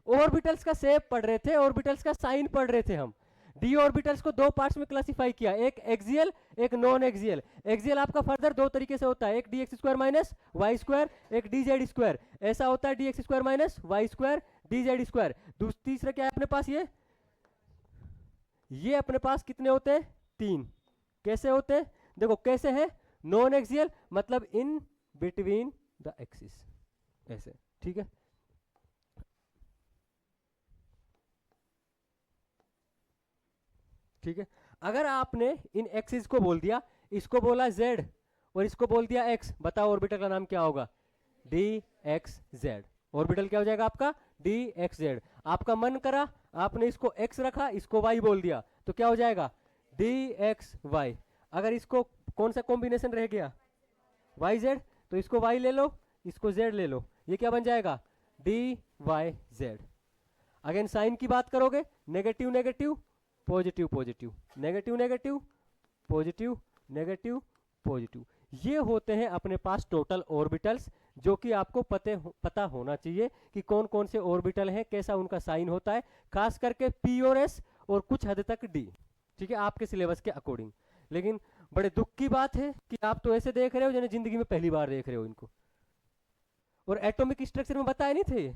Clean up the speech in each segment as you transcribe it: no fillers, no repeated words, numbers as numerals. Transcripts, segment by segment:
Orbitals का shape पढ़ रहे थे, ऑर्बिटल्स का साइन पढ़ रहे थे हम। डी ऑर्बिटल्स को दो पार्ट्स में क्लासिफाई किया, एक एक्सियल एक नॉन एक्सियल। एक्सियल आपका फर्दर दो तरीके से होता है, एक d x square minus y square, एक डी जेड स्क्वायर। ऐसा होता है d x square minus y square d z square. तीसरा क्या है अपने पास, ये अपने पास कितने होते हैं, तीन। कैसे होते हैं, देखो कैसे है, नॉन एक्सियल मतलब इन बिटवीन द एक्सिस, ऐसे, ठीक है। ठीक है, अगर आपने इन एक्सिस को बोल दिया, इसको बोला z और इसको बोल दिया x, बताओ ऑर्बिटल का नाम क्या होगा, डी एक्स जेड। ऑर्बिटल क्या हो जाएगा आपका, डी एक्स जेड। आपका मन करा आपने इसको x रखा, इसको y बोल दिया, तो क्या हो जाएगा, डी एक्स वाई। अगर इसको कौन सा कॉम्बिनेशन रह गया, वाई जेड, तो इसको y ले लो, इसको z ले लो, ये क्या बन जाएगा, d y z. Again sign की बात करोगे, negative negative positive positive, negative negative positive negative positive. ये होते हैं अपने पास टोटल ऑर्बिटल्स, जो कि आपको पता होना चाहिए कि कौन कौन से ऑर्बिटल हैं, कैसा उनका साइन होता है, खास करके पी और एस और कुछ हद तक डी, ठीक है, आपके सिलेबस के अकॉर्डिंग। लेकिन बड़े दुख की बात है कि आप तो ऐसे देख रहे हो जिन्हें जिंदगी में पहली बार देख रहे हो इनको, और एटॉमिक स्ट्रक्चर में बताए नहीं थे ये।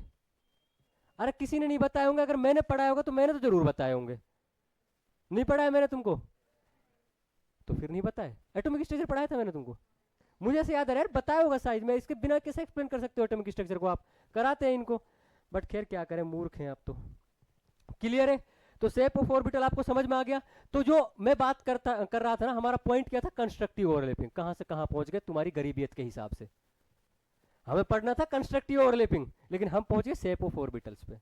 अरे किसी ने नहीं बताए होंगे, अगर मैंने पढ़ाया होगा तो मैंने तो जरूर बताए होंगे। नहीं पढ़ाया मैंने तुमको, तो फिर नहीं बताया। एटॉमिक स्ट्रक्चर पढ़ाया था मैंने तुमको, मुझे ऐसे याद आ रहा है, बताया होगा साइज में, इसके बिना कैसे एक्सप्लेन कर सकते हो एटॉमिक स्ट्रक्चर को, आप कराते हैं इनको, बट खैर क्या करें, मूर्ख हैं आप तो। क्लियर है, तो शेप ऑफ ऑर्बिटल आपको समझ में आ गया। तो जो मैं बात कर रहा था ना, हमारा पॉइंट क्या था, कंस्ट्रक्टिव ओवरलैपिंग। कहां से कहां पहुंच गए तुम्हारी गरीबियत के हिसाब से, हमें पढ़ना था कंस्ट्रक्टिव ओवरलैपिंग, लेकिन हम पहुंच गए शेप ऑफ ऑर्बिटल्स पे।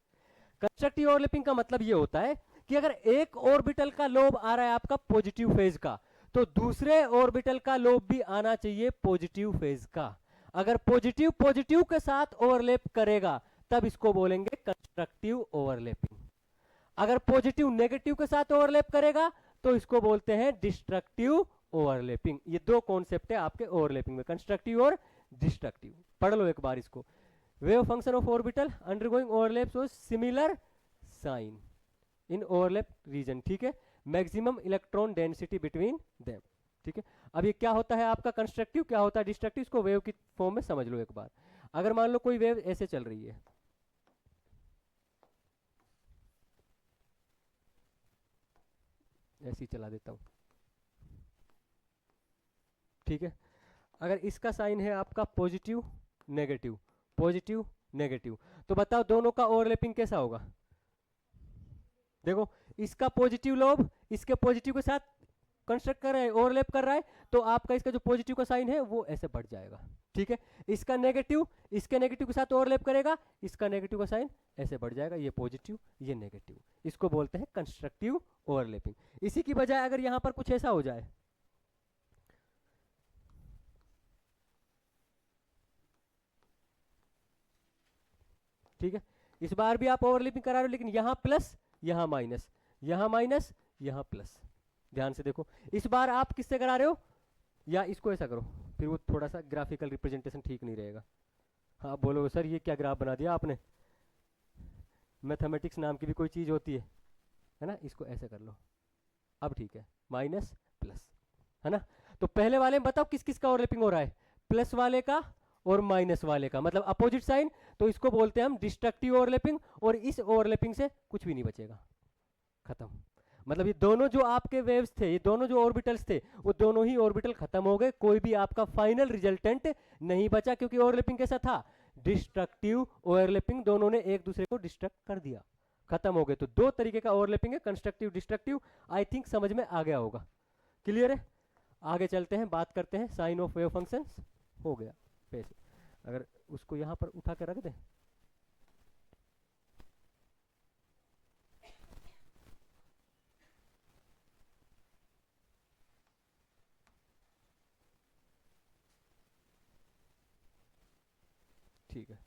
कंस्ट्रक्टिव ओवरलैपिंग का मतलब ये होता है कि अगर एक ऑर्बिटल का लोब आ रहा है आपका पॉजिटिव फेज का, तो दूसरे ऑर्बिटल का लोब भी आना चाहिए पॉजिटिव फेज का। अगर पॉजिटिव पॉजिटिव के साथ ओवरलैप करेगा तब इसको बोलेंगे कंस्ट्रक्टिव ओवरलैपिंग। अगर पॉजिटिव नेगेटिव के साथ ओवरलैप करेगा तो इसको बोलते हैं डिस्ट्रक्टिव ओवरलैपिंग। ये दो कॉन्सेप्ट है आपके ओवरलैपिंग में, कंस्ट्रक्टिव और डिस्ट्रक्टिव। पढ़ लो एक बार इसको। Wave function of orbital undergoing overlaps of similar sign in overlap region, ठीक है, maximum electron density between them, ठीक है। अब ये क्या होता है आपका कंस्ट्रक्टिव, क्या होता है डिस्ट्रक्टिव, इसको वेव की फॉर्म में समझ लो एक बार। अगर मान लो कोई वेव ऐसे चल रही है, ऐसी चला देता हूं, ठीक है। अगर इसका साइन है आपका पॉजिटिव नेगेटिव पॉजिटिव नेगेटिव, तो बताओ दोनों का ओवरलैपिंग कैसा होगा। देखो इसका पॉजिटिव लोब इसके पॉजिटिव के साथ कंस्ट्रक्ट कर रहा है, ओवरलैप कर रहा है, तो आपका इसका जो पॉजिटिव का साइन है वो ऐसे बढ़ जाएगा, ठीक है। इसका नेगेटिव इसके नेगेटिव के साथ ओवरलैप करेगा, इसका नेगेटिव का साइन ऐसे बढ़ जाएगा, ये पॉजिटिव ये नेगेटिव, इसको बोलते हैं कंस्ट्रक्टिव ओवरलैपिंग। इसी की बजाय अगर यहां पर कुछ ऐसा हो जाए, ठीक है, इस बार भी आप ओवरलैपिंग करा रहे हो, लेकिन यहां प्लस यहां माइनस, यहां माइनस यहां प्लस। ध्यान से देखो, इस बार आप किससे करा रहे हो, या इसको ऐसा करो, फिर वो थोड़ा सा ग्राफिकल रिप्रेजेंटेशन ठीक नहीं रहेगा। हाँ बोलोगे सर ये क्या ग्राफ बना दिया आपने, मैथमेटिक्स नाम की भी कोई चीज होती है ना, इसको ऐसे कर लो, अब ठीक है, माइनस प्लस, है ना। तो पहले वाले में बताओ किस किस का ओवरलैपिंग हो रहा है, प्लस वाले का और माइनस वाले का, मतलब अपोजिट साइन, तो इसको बोलते हैं हम डिस्ट्रक्टिव ओवरलैपिंग। और इस ओवरलैपिंग से कुछ भी नहीं बचेगा, खत्म। मतलब ये दोनों जो आपके वेव्स थे, ये दोनों जो ऑर्बिटल्स थे, वो दोनों ही ऑर्बिटल खत्म हो गए, कोई भी आपका फाइनल रिजल्टेंट नहीं बचा, क्योंकि ओवरलैपिंग कैसा था, डिस्ट्रक्टिव ओवरलैपिंग, दोनों ने एक दूसरे को डिस्ट्रक्ट कर दिया, खत्म हो गए। तो दो तरीके का ओवरलैपिंग है, कंस्ट्रक्टिव डिस्ट्रक्टिव। आई थिंक समझ में आ गया होगा, क्लियर है। आगे चलते हैं, बात करते हैं साइन ऑफ वेव फंक्शंस। हो गया पैसे, अगर उसको यहां पर उठा कर रख दें, ठीक है।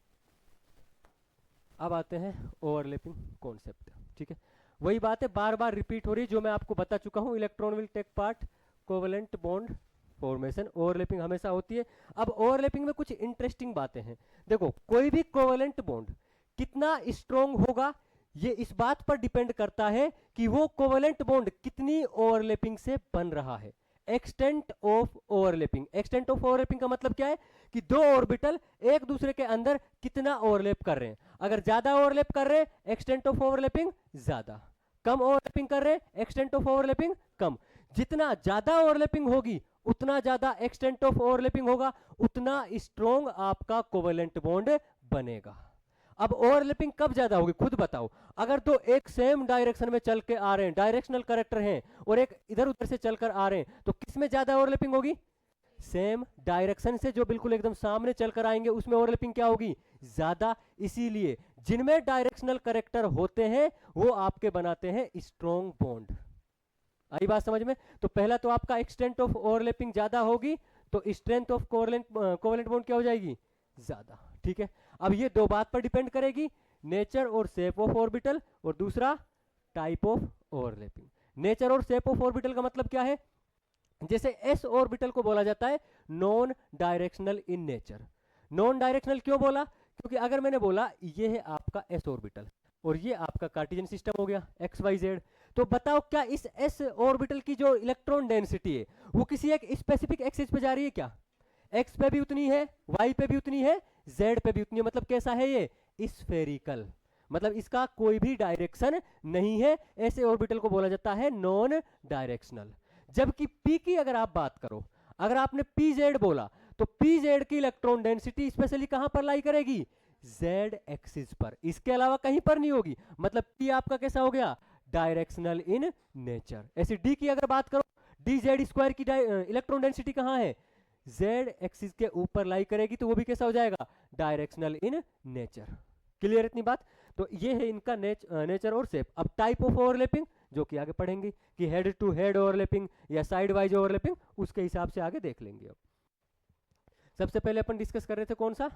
अब आते हैं ओवरलैपिंग कॉन्सेप्ट, ठीक है। वही बात है, बार बार रिपीट हो रही, जो मैं आपको बता चुका हूं, electron will take part covalent bond formation, overlapping हमेशा होती है। अब ओवरलैपिंग में कुछ इंटरेस्टिंग बातें हैं। देखो कोई भी कोवेलेंट बॉन्ड कितना स्ट्रोंग होगा ये इस बात पर डिपेंड करता है कि वो कोवेलेंट बॉन्ड कितनी ओवरलैपिंग से बन रहा है। Extent of overlapping, extent of overlapping का मतलब क्या है कि दो ऑर्बिटल एक दूसरे के अंदर कितना ओवरलैप कर रहे हैं। अगर ज्यादा ओवरलैप कर रहे हैं एक्सटेंट ऑफ ओवरलैपिंग ज्यादा, कम ओवरलैपिंग कर रहे हैं एक्सटेंट ऑफ ओवरलैपिंग कम। जितना ज्यादा ओवरलैपिंग होगी उतना ज्यादा एक्सटेंट ऑफ ओवरलैपिंग होगा, उतना स्ट्रॉन्ग आपका कोवेलेंट बॉन्ड बनेगा। अब ओवरलैपिंग कब ज्यादा होगी खुद बताओ। अगर दो एक सेम डायरेक्शन में चल के आ रहे हैं, डायरेक्शनल कैरेक्टर हैं, और एक इधर उधर से चलकर आ रहे हैं, तो किस में ज्यादा ओवरलैपिंग होगी? सेम डायरेक्शन से जो बिल्कुल एकदम सामने चलकर आएंगे उसमें ओवरलैपिंग क्या होगी? ज्यादा। इसीलिए जिनमें डायरेक्शनल कैरेक्टर होते हैं वो आपके बनाते हैं स्ट्रॉन्ग बॉन्ड। आई बात समझ में? तो पहला तो आपका एक्सटेंट ऑफ ओवरलैपिंग ज्यादा होगी तो स्ट्रेंथ ऑफ कोवेलेंट बॉन्ड क्या हो जाएगी? ज्यादा। ठीक है, अब ये दो बात पर डिपेंड करेगी, नेचर और शेप ऑफ ऑर्बिटल, और दूसरा टाइप ऑफ ओवरलैपिंग। नेचर और शेप ऑफ ऑर्बिटल का मतलब क्या है? जैसे एस ऑर्बिटल को बोला जाता है non directional in nature. Non directional क्यों बोला? क्योंकि अगर मैंने बोला ये है आपका एस ऑर्बिटल और ये आपका कार्टेशियन सिस्टम हो गया एक्स वाई जेड, तो बताओ क्या इस एस ऑर्बिटल की जो इलेक्ट्रॉन डेंसिटी है वो किसी एक स्पेसिफिक एक्सिस पे जा रही है क्या? एक्स पे भी उतनी है, वाई पे भी उतनी है, जेड पे भी उतनी है। मतलब कैसा है ये? स्फेरिकल, मतलब इसका कोई भी डायरेक्शन नहीं है। ऐसे ऑर्बिटल को बोला जाता है नॉन डायरेक्शनल। जबकि पी की अगर आप बात करो, अगर आपने पी जेड बोला तो पी जेड की इलेक्ट्रॉन डेंसिटी स्पेशली कहां पर लाई करेगी? जेड एक्सिस पर, इसके अलावा कहीं पर नहीं होगी। मतलब पी आपका कैसा हो गया? Directional in nature. ऐसे डी की अगर बात करो, डी जेड स्क्वायर की इलेक्ट्रॉन डेंसिटी कहां है? जेड एक्सिस के ऊपर लाई करेगी, तो वो भी कैसा हो जाएगा? Directional in nature. क्लियर इतनी बात? तो ये है इनका नेचर और शेप। अब टाइप ऑफ ओवरलैपिंग जो कि आगे पढ़ेंगे कि हेड टू हेड ओवरलैपिंग या साइड वाइज ओवरलैपिंग, उसके हिसाब से आगे देख लेंगे। अब सबसे पहले अपन डिस्कस कर रहे थे कौन सा?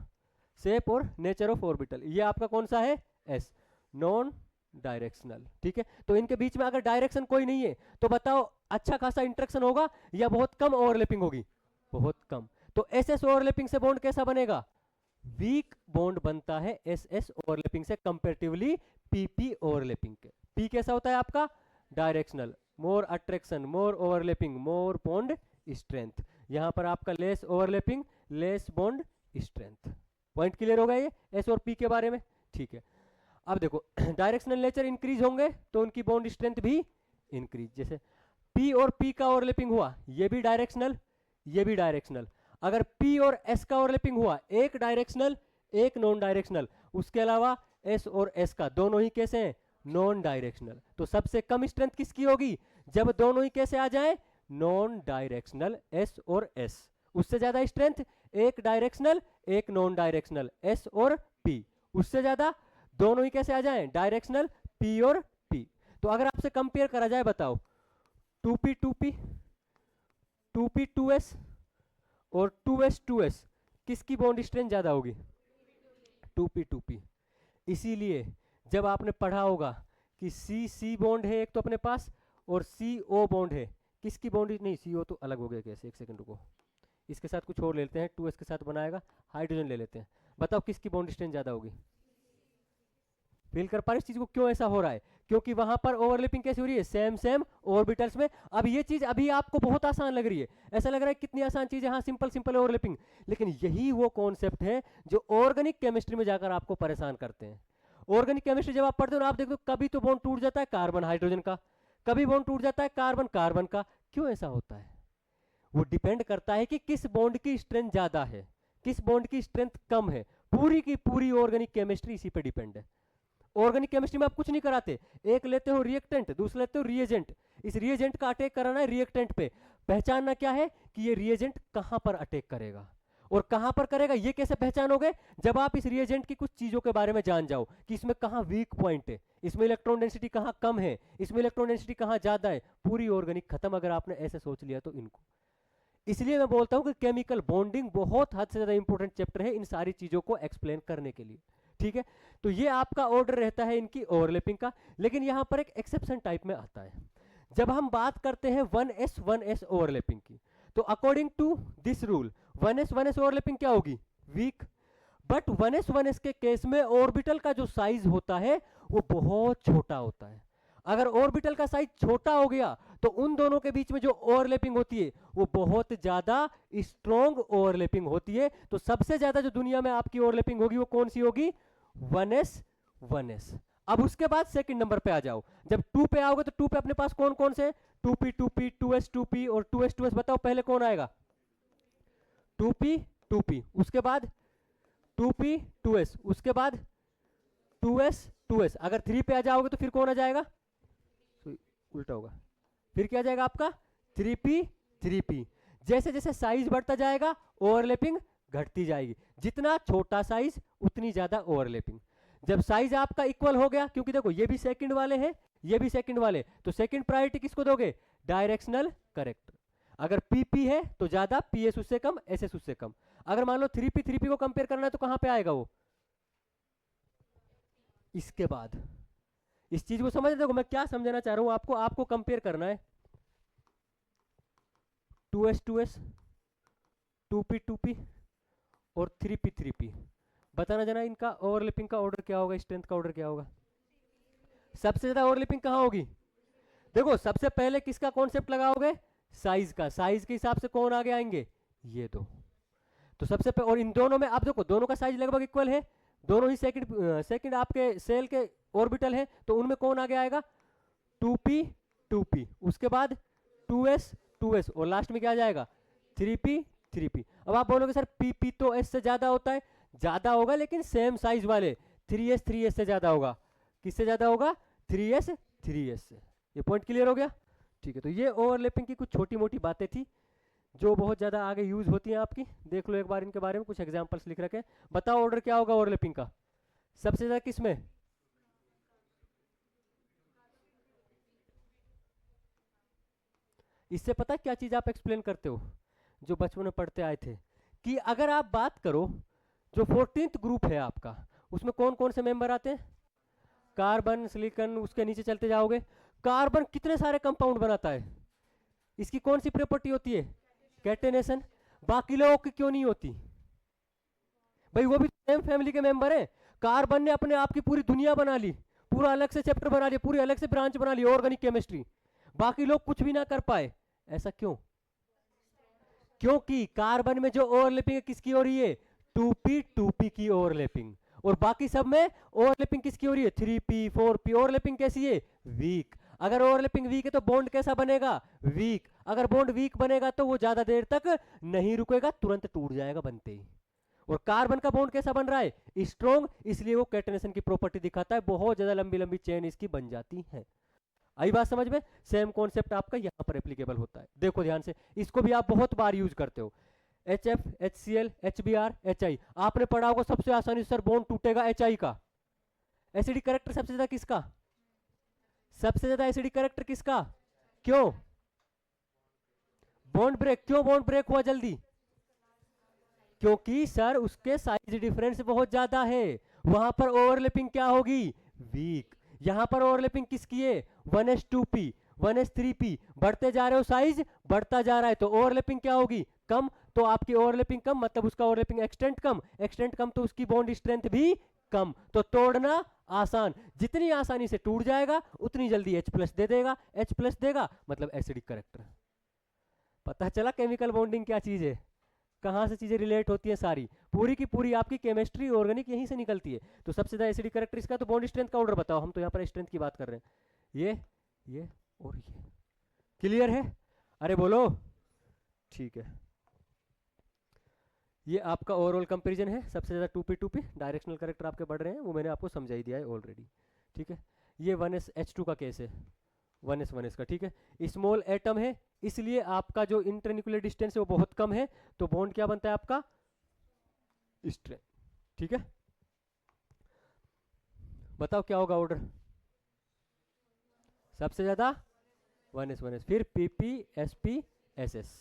शेप और नेचर ऑफ ऑर्बिटल। ये आपका कौन सा है? S, non directional. ठीक है, तो इनके बीच में अगर डायरेक्शन कोई नहीं है तो बताओ अच्छा खासा इंटरेक्शन होगा या बहुत कम ओवरलैपिंग होगी? बहुत कम। तो एस एस ओवरलैपिंग से बॉन्ड कैसा बनेगा? वीक बॉन्ड बनता है एस एस ओवरलैपिंग से कंपैरेटिवली पीपी ओवरलैपिंग के। पी कैसा होता है आपका? डायरेक्शनल, मोर अट्रैक्शन, मोर ओवरलैपिंग, मोर बॉन्ड स्ट्रेंथ। यहां पर आपका less overlapping, less bond strength. Point clear होगा ये एस और पी के बारे में? ठीक है, अब देखो डायरेक्शनल नेचर इंक्रीज होंगे तो उनकी बॉन्ड स्ट्रेंथ भी इंक्रीज। जैसे पी और पी का ओवरलैपिंग हुआ, ये भी डायरेक्शनल, ये भी डायरेक्शनल। अगर पी और एस का ओवरलैपिंग हुआ, एक डायरेक्शनल एक नॉन डायरेक्शनल, उसके अलावा एस और एस का दोनों ही कैसे हैं? Non directional. तो सबसे कम स्ट्रेंथ किसकी होगी? जब दोनों ही कैसे आ जाए? नॉन डायरेक्शनल, एस और एस। उससे ज्यादा स्ट्रेंथ एक डायरेक्शनल एक नॉन डायरेक्शनल, एस और पी। उससे ज्यादा दोनों ही कैसे आ जाए? डायरेक्शनल, पी और पी। तो अगर आपसे कंपेयर करा जाए बताओ 2p 2p, 2p 2s और 2s 2s, किसकी बॉन्ड स्ट्रेंथ ज्यादा होगी? 2p 2p। इसीलिए जब आपने पढ़ा होगा कि सी सी बॉन्ड है एक तो अपने पास, और सी ओ बॉन्ड है, किसकी बॉन्ड? नहीं, सी ओ तो अलग हो गया कैसे? एक सेकंड रुको, इसके साथ कुछ और ले लेते हैं, 2s के साथ बनाएगा, हाइड्रोजन ले लेते हैं। बताओ किसकी बॉन्ड स्ट्रेंथ ज्यादा होगी? फील कर पा रहे इस चीज को क्यों ऐसा हो रहा है? क्योंकि वहां पर ओवरलैपिंग कैसे हो रही है? सेम सेम ऑर्बिटल्स में। अब ये चीज अभी आपको बहुत आसान लग रही है, ऐसा लग रहा है कितनी आसान चीज है, हाँ सिंपल सिंपल ओवरलैपिंग, लेकिन यही वो कॉन्सेप्ट है जो ऑर्गेनिक केमिस्ट्री में जाकर आपको परेशान करते हैं। ऑर्गेनिक केमिस्ट्री जब आप पढ़ते हो ना, आप देखो कभी तो बॉन्ड टूट जाता है कार्बन हाइड्रोजन का, कभी बॉन्ड टूट जाता है कार्बन कार्बन का। क्यों ऐसा होता है? वो डिपेंड करता है कि किस बॉन्ड की स्ट्रेंथ ज्यादा है, किस बॉन्ड की स्ट्रेंथ कम है। पूरी की पूरी ऑर्गेनिक केमिस्ट्री इसी पे डिपेंड है। ऑर्गेनिक केमिस्ट्री में आप कुछ नहीं कराते, एक लेते हो रिएक्टेंट, दूसरा लेते हो रिएजेंट, इस रिएजेंट का अटैक कराना है रिएक्टेंट पे। पहचानना क्या है कि ये रिएजेंट कहां पर अटैक करेगा और कहां पर करेगा। ये कैसे पहचानोगे? जब आप इस रिएजेंट की कुछ चीजों के बारे में जान जाओ कि इसमें कहां वीक पॉइंट है, इसमें इलेक्ट्रॉन डेंसिटी कहां कम है, इसमें इलेक्ट्रॉन डेंसिटी कहां ज्यादा है। पूरी ऑर्गेनिक खत्म अगर आपने ऐसे सोच लिया तो इनको। इसलिए मैं बोलता हूं कि केमिकल बॉन्डिंग बहुत हद से ज्यादा इंपॉर्टेंट चैप्टर है इन सारी चीजों को एक्सप्लेन करने के लिए। ठीक है, तो ये आपका ऑर्डर रहता है इनकी ओवरलैपिंग का। लेकिन यहां पर एक एक्सेप्शन टाइप में आता है, जब हम बात करते हैं 1s ओवरलैपिंग की, तो according to this rule 1s overlapping क्या होगी? वीक। बट 1s के केस में ऑर्बिटल का जो साइज होता है वो बहुत छोटा होता है। अगर ऑर्बिटल का साइज छोटा हो गया तो उन दोनों के बीच में जो ओवरलैपिंग होती है वो बहुत ज्यादा स्ट्रॉन्ग ओवरलैपिंग होती है। तो सबसे ज्यादा जो दुनिया में आपकी ओवरलैपिंग होगी वो कौन सी होगी? 1s। अब उसके बाद सेकंड नंबर पे आ जाओ। जब 2 पे आओगे तो 2 पे अपने पास कौन कौन से? 2p 2p 2s 2p और 2s 2s। बताओ पहले कौन आएगा? 2p 2p, उसके बाद 2p 2s, उसके बाद 2s 2s। अगर 3 पे आ जाओगे तो फिर कौन आ जाएगा? उल्टा होगा, फिर क्या आ जाएगा आपका? 3p 3p। जैसे जैसे साइज बढ़ता जाएगा ओवरलैपिंग घटती जाएगी। जितना छोटा साइज उतनी ज्यादा ओवरलैपिंग। जब साइज आपका इक्वल हो गया, क्योंकि देखो ये भी सेकंड वाले हैं ये भी सेकंड वाले, तो सेकंड प्रायोरिटी किसको दोगे? Directional character. अगर PP है तो ज्यादा, PS उससे कम, SS उससे कम। अगर मान लो 3p 3p को कंपेयर करना है तो कहां पे आएगा वो? इसके बाद। इस चीज को समझ, देखो मैं क्या समझाना चाह रहा हूं आपको। आपको कंपेयर करना है 2s 2s 2p 2p और 3p 3p। बताना जाना इनका ओवरलैपिंग का ऑर्डर क्या होगा, स्ट्रेंथ का ऑर्डर क्या होगा? सबसे ज्यादा ओवरलैपिंग कहां होगी? देखो सबसे पहले किसका कॉन्सेप्ट लगाओगे? साइज का। साइज के हिसाब से कौन आगे आएंगे? ये दो। तो सबसे पहले, और इन दोनों में आप देखो दोनों का साइज लगभग इक्वल है, दोनों ही सेकंड आपके सेल के ऑर्बिटल है, तो उनमें कौन आगे आएगा? 2p 2p, उसके बाद 2s 2s और लास्ट में क्या आ जाएगा? 3p 3p। अब आप बोलोगे सर pp तो s से ज्यादा होता है। ज्यादा होगा लेकिन सेम साइज वाले 3s 3s से ज्यादा होगा। किससे ज्यादा होगा? 3s 3s से। ये पॉइंट क्लियर हो गया? ठीक है, तो ये ओवरलैपिंग की कुछ छोटी मोटी बातें थी जो बहुत ज्यादा आगे यूज होती हैं आपकी। देख लो एक बार इनके बारे में, कुछ एग्जांपल्स लिख रखे। बताओ ऑर्डर क्या होगा ओवरलैपिंग का? सबसे ज्यादा किसमें? इससे पता है क्या चीज आप एक्सप्लेन करते हो, जो बचपन में पढ़ते आए थे, कि अगर आप बात करो जो 14th ग्रुप है आपका, उसमें कौन कौन से मेंबर आते हैं? कार्बन, सिलिकॉन, उसके नीचे चलते जाओगे। कार्बन कितने सारे कंपाउंड बनाता है? इसकी कौन सी प्रॉपर्टी होती है? कैटेनेशन। बाकी लोगों की क्यों नहीं होती? भाई वो भी सेम फैमिली के मेंबर हैं। कार्बन ने अपने आप की पूरी दुनिया बना ली, पूरा अलग से चैप्टर बना लिया, पूरी अलग से ब्रांच बना ली ऑर्गेनिक केमिस्ट्री। बाकी लोग कुछ भी ना कर पाए। ऐसा क्यों? क्योंकि कार्बन में जो ओवरलैपिंग है किसकी हो रही है? 2p 2p की ओवरलैपिंग। और बाकी सब में ओवरलैपिंग किसकी हो रही है? 3p 4p। ओवरलैपिंग कैसी है? वीक। अगर ओवरलैपिंग वीक है तो बॉन्ड कैसा बनेगा? वीक। अगर बॉन्ड वीक बनेगा तो वो ज्यादा देर तक नहीं रुकेगा, तुरंत टूट जाएगा बनते ही। और कार्बन का बॉन्ड कैसा बन रहा है? स्ट्रॉन्ग, इसलिए वो कैटेनेशन की प्रॉपर्टी दिखाता है, बहुत ज्यादा लंबी लंबी चेन इसकी बन जाती है। आई बात समझ में? सेम कॉन्सेप्ट आपका यहां पर एप्लीकेबल होता है। देखो ध्यान से, इसको भी आप बहुत बार यूज करते हो। HF HCl HBr HI आपने पढ़ा होगा सबसे आसानी से सर बॉन्ड टूटेगा HI का। एसिडिक कैरेक्टर सबसे ज्यादा किसका? सबसे ज्यादा एसिडिक कैरेक्टर किसका? क्यों? Bond break. क्यों बॉन्ड ब्रेक हुआ जल्दी? क्योंकि सर उसके साइज डिफरेंस बहुत ज्यादा है, वहां पर ओवरलैपिंग क्या होगी? वीक। यहां पर ओवरलैपिंग किसकी है? 1s 2p 1s 3p। बढ़ते जा रहे हो, साइज बढ़ता जा रहा है तो ओवरलैपिंग क्या होगी? कम। तो आपकी ओवरलैपिंग कम मतलब उसका ओवरलैपिंग एक्सटेंट कम, एक्सटेंट कम तो उसकी बॉन्ड स्ट्रेंथ भी कम, तो तोड़ना आसान। जितनी आसानी से टूट जाएगा उतनी जल्दी H+ दे देगा। H+ देगा मतलब एसिडिक कैरेक्टर। पता चला केमिकल बॉन्डिंग क्या चीज है, कहां से चीजें रिलेट होती है सारी। पूरी की पूरी आपकी केमिस्ट्री ऑर्गेनिक यहीं से निकलती है। तो सबसे ज्यादा एसिडिक कैरेक्टर इसका, तो बॉन्ड स्ट्रेंथ का ऑर्डर बताओ। हम तो यहाँ पर स्ट्रेंथ की बात कर रहे हैं। ये और ये। क्लियर है? अरे बोलो। ठीक है, ये आपका ओवरऑल कंपैरिजन है। सबसे ज्यादा 2p 2p डायरेक्शनल कैरेक्टर आपके बढ़ रहे हैं, वो मैंने आपको समझा ही दिया है ऑलरेडी। ठीक है, ये 1s H2 का केस है, 1s 1s का। ठीक है, स्मॉल एटम है इसलिए आपका जो इंटरन्यूक्लियर डिस्टेंस है वो बहुत कम है, तो बॉन्ड क्या बनता है आपका? स्ट्रेंथ। ठीक है, बताओ क्या होगा ऑर्डर? सबसे ज्यादा 1s 1s, फिर PP SP SS।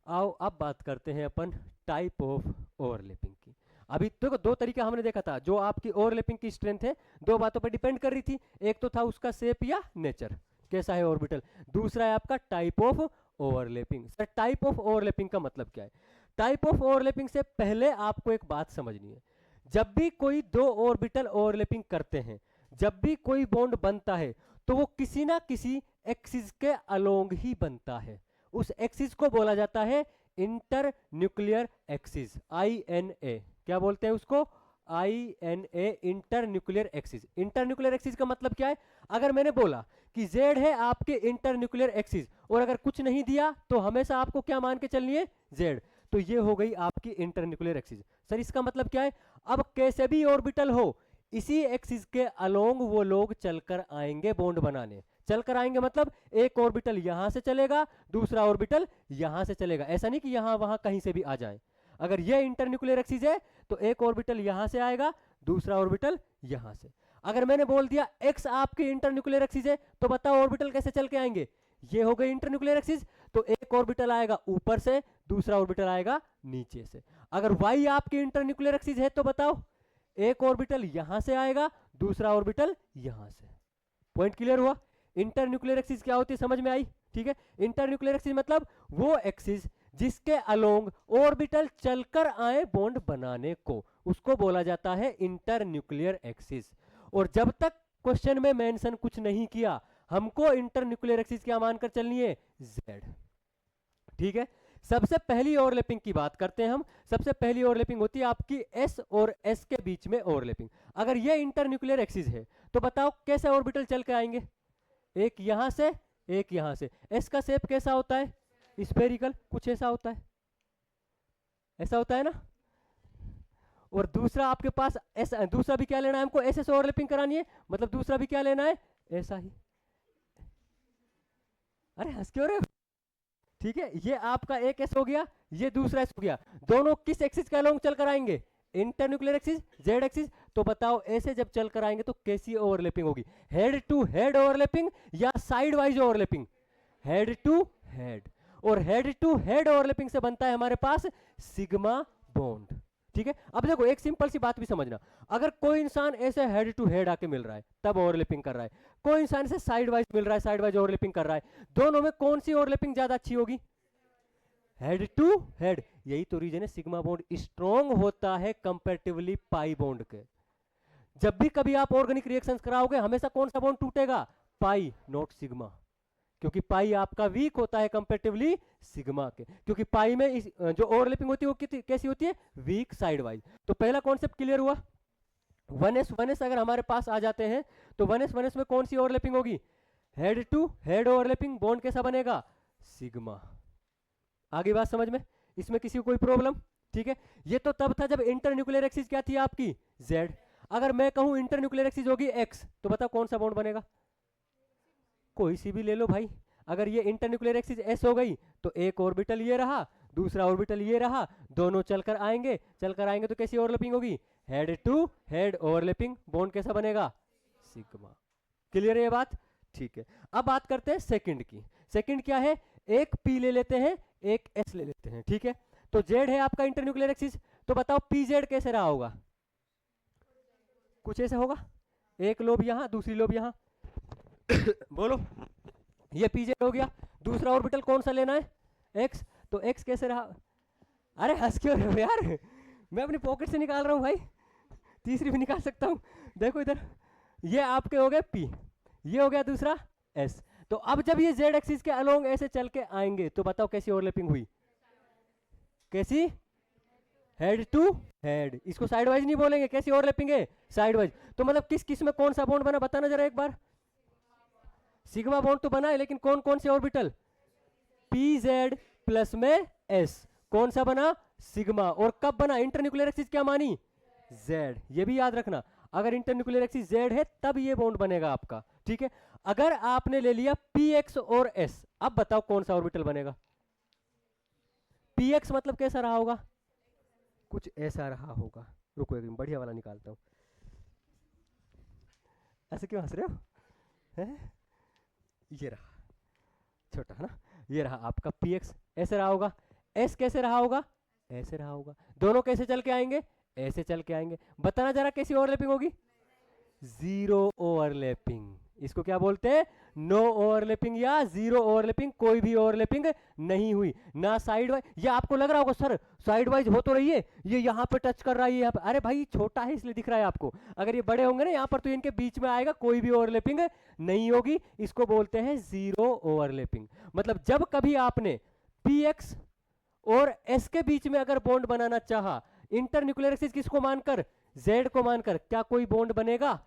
आओ अब बात करते हैं अपन टाइप ऑफ ओवरलैपिंग की। अभी देखो दो तरीका हमने देखा था, जो आपकी ओवरलैपिंग की स्ट्रेंथ है दो बातों पर डिपेंड कर रही थी। एक तो था उसका शेप या नेचर, कैसा है ऑर्बिटल। दूसरा है आपका type of overlapping. Sir type of overlapping का मतलब क्या है? टाइप ऑफ ओवरलैपिंग से पहले आपको एक बात समझनी है, जब भी कोई दो ऑर्बिटल ओवरलैपिंग करते हैं, जब भी कोई बॉन्ड बनता है, तो वो किसी ना किसी एक्सिस के अलोंग ही बनता है। उस एक्सिस को बोला जाता है इंटर न्यूक्लियर एक्सिस, INA। क्या बोलते हैं उसको? INA, inter nuclear axis. Inter nuclear axis का मतलब क्या है? अगर मैंने बोला कि Z है आपके इंटर न्यूक्लियर एक्सिस, और अगर कुछ नहीं दिया तो हमेशा आपको क्या मान के चलनी है? Z। तो ये हो गई आपकी इंटर न्यूक्लियर एक्सिस। सर इसका मतलब क्या है? अब कैसे भी ऑर्बिटल हो, इसी एक्सिस के अलोंग वो लोग चलकर आएंगे बॉन्ड बनाने। चलकर आएंगे मतलब एक ऑर्बिटल यहां से चलेगा, दूसरा ऑर्बिटल यहां से चलेगा। ऐसा नहीं कि यहां वहां कहीं से भी आ जाए। अगर ये इंटरन्यूक्लियर एक्सिस है तो एक ऑर्बिटल यहां से आएगा, दूसरा ऑर्बिटल यहां से। अगर मैंने बोल दिया एक्स आपकी इंटरन्यूक्लियर एक्सिस है, तो बताओ ऑर्बिटल कैसे चल के आएंगे? ये हो गई इंटरन्यूक्लियर एक्सिस, तो एक ऑर्बिटल आएगा ऊपर से, दूसरा ऑर्बिटल आएगा नीचे से। अगर वाई आपकी इंटरन्यूक्लियर एक्सिस है तो बताओ एक ऑर्बिटल यहां से आएगा, दूसरा ऑर्बिटल यहां से। पॉइंट क्लियर हुआ? इंटरन्यूक्लियर एक्सिस क्या होती है समझ में आई? ठीक है, इंटरन्यूक्लियर एक्सिस मतलब वो एक्सिस जिसके अलोंग ऑर्बिटल चलकर आए बॉन्ड बनाने को, उसको बोला जाता है इंटरन्यूक्लियर एक्सिस। और जब तक क्वेश्चन में मेंशन कुछ नहीं किया, हमको इंटरन्यूक्लियर एक्सिस क्या मानकर चलनी है? Z। ठीक है, सबसे पहली ओवरलैपिंग की बात करते हैं हम। सबसे पहली ओवरलैपिंग होती है आपकी S और S के बीच में ओवरलैपिंग। अगर ये इंटरन्यूक्लियर एक्सिस है तो बताओ कैसे ऑर्बिटल चल के आएंगे? एक यहां से, एक यहां से। S का शेप कैसा होता है? स्फेरिकल, कुछ ऐसा होता है, ऐसा होता है ना। और दूसरा आपके पास ऐसा, दूसरा भी क्या लेना है हमको? ऐसे से ओवरलैपिंग करानी है, मतलब दूसरा भी क्या लेना है? ऐसा ही। अरे हंस क्यों रहे हो? ठीक है, ये आपका एक एस हो गया, ये दूसरा एस हो गया। दोनों किस एक्सिस के अलोंग चलकर आएंगे? Internuclear axis, Z axis. तो बताओ ऐसे जब चलकर आएंगे तो कैसी ओवरलैपिंग होगी? हेड टू हेड ओवरलैपिंग या side wise overlapping? Head to head. और हेड टू हेड ओवरलैपिंग से बनता है हमारे पास सिग्मा बॉन्ड। ठीक है, अब देखो एक सिंपल सी बात भी समझना। अगर कोई इंसान ऐसे हेड टू हेड आके मिल रहा है तब ओवरलैपिंग कर रहा है, कोई इंसान से साइड वाइज मिल रहा है, साइड वाइज ओवरलैपिंग कर रहा है, दोनों में कौन सी ओवरलैपिंग ज्यादा अच्छी होगी? Head to head. यही तो रीजन है सिग्मा बॉन्ड स्ट्रॉन्ग होता है कंपैरेटिवली पाई बॉन्ड के। जब भी कभी आप ऑर्गेनिक रिएक्शंस कराओगे, हमेशा कौन सा बॉन्ड टूटेगा? पाई, नॉट सिग्मा। क्योंकि पाई आपका वीक होता है कंपैरेटिवली सिग्मा के। क्योंकि पाई में जो ओवरलैपिंग होती है वो कैसी होती है? Week side wise. तो पहला कॉन्सेप्ट क्लियर हुआ। 1s अगर हमारे पास आ जाते हैं तो 1s में कौन सी ओवरलैपिंग होगी? Head to head overlapping. Bond कैसा बनेगा? सिग्मा। आगे बात समझ में? इसमें किसी को कोई प्रॉब्लम? ठीक है, ये तो तब था जब इंटरन्यूक्लियर एक्सिस क्या थी आपकी? Z। अगर मैं कहूं इंटरन्यूक्लियर एक्सिस होगी X, तो बताओ कौन सा बॉन्ड बनेगा? कोई सी भी ले लो भाई। अगर ये इंटरन्यूक्लियर एक्सिस S हो गई तो एक ऑर्बिटल ये रहा, दूसरा ऑर्बिटल ये रहा, दोनों चलकर आएंगे। चलकर आएंगे तो कैसी ओवरलैपिंग होगी? Head to head overlapping. Bond कैसा बनेगा? सिग्मा। क्लियर है ये बात? ठीक है, अब बात करते हैं सेकंड की। सेकंड क्या है? एक P ले लेते हैं, एक S ले लेते हैं। ठीक है, तो Z है आपका इंटरन्यूक्लियर एक्सिस, तो बताओ PZ कैसे रहा होगा? कुछ ऐसे होगा, एक लोब यहां, दूसरी लोब यहां। बोलो, ये PZ हो गया। दूसरा ऑर्बिटल कौन सा लेना है? X। तो X कैसे रहा? अरे हंस क्यों रहे हो यार? मैं अपनी पॉकेट से निकाल रहा हूं भाई, तीसरी भी निकाल सकता हूं। देखो इधर, ये आपके हो गए P, ये हो गया दूसरा S। तो अब जब ये Z एक्सिस के अलोंग ऐसे चल के आएंगे तो बताओ कैसी ओवरलैपिंग हुई? कैसी? Head to head. इसको साइड वाइज नहीं बोलेंगे, कैसी ओवरलैपिंग है? Side wise. तो मतलब किस किस में कौन सा बॉन्ड बना बताना जरा एक बार। सिग्मा बॉन्ड तो बना है, लेकिन कौन कौन से ऑर्बिटल? PZ प्लस में S। कौन सा बना? सिग्मा। और कब बना? इंटरन्यूक्लियर एक्सिस क्या मानी? Z। ये भी याद रखना, अगर इंटरन्यूक्लियर एक्सिस Z है तब ये बॉन्ड बनेगा आपका। ठीक है, अगर आपने ले लिया PX और S, अब बताओ कौन सा ऑर्बिटल बनेगा? PX मतलब कैसा रहा होगा? कुछ ऐसा रहा होगा। रुको एक मिनट, बढ़िया वाला निकालता हूं। ऐसे क्यों हंस रहे हो? है? ये रहा छोटा है ना, ये रहा आपका PX। ऐसे रहा होगा। S कैसे रहा होगा? ऐसे रहा होगा। दोनों कैसे चल के आएंगे? ऐसे चल के आएंगे। बताना जरा कैसी ओवरलैपिंग होगी? Zero overlapping. इसको क्या बोलते हैं? नो ओवरलैपिंग या जीरो ओवरलैपिंग, कोई भी ओवरलैपिंग नहीं हुई ना साइड वाइज। ये आपको लग रहा होगा सर साइड वाइज हो तो रही है, ये यहाँ पे टच कर रहा है, यहाँ पे, अरे भाई छोटा है इसलिए दिख रहा है आपको, अगर ये बड़े होंगे ना यहाँ पर तो इनके बीच में आएगा, कोई भी ओवरलैपिंग नहीं होगी। इसको बोलते हैं जीरो ओवरलैपिंग। मतलब जब कभी आपने पी एक्स और एस के बीच में अगर बॉन्ड बनाना चाहा, इंटरन्यूक्लियर एक्सिस किसको मानकर? जेड को मानकर, क्या कोई बॉन्ड बनेगा?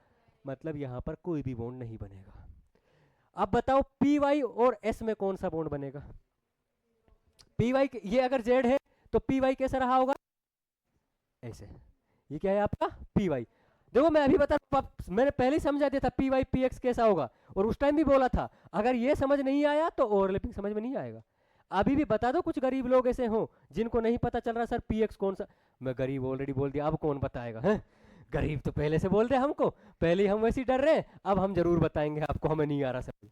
मतलब यहां पर कोई भी बॉन्ड नहीं बनेगा। अब बताओ पी वाई और एस में कौन सा बॉन्ड बनेगा? पी वाई, ये अगर जेड है तो पी वाई कैसा रहा होगा? ऐसे। ये क्या है आपका? P y. देखो मैं अभी बता, मैंने पहले ही समझा दिया था पी वाई पी एक्स कैसा होगा, और उस टाइम भी बोला था अगर ये समझ नहीं आया तो ओवरलैपिंग समझ में नहीं आएगा। अभी भी बता दो, कुछ गरीब लोग ऐसे हो जिनको नहीं पता चल रहा सर पी एक्स कौन सा। मैं गरीब ऑलरेडी बोल दिया, अब कौन बताएगा है? गरीब तो पहले से बोल रहे हमको, पहले ही हम वैसे ही डर रहे हैं, अब हम जरूर बताएंगे आपको, हमें नहीं आ रहा सर।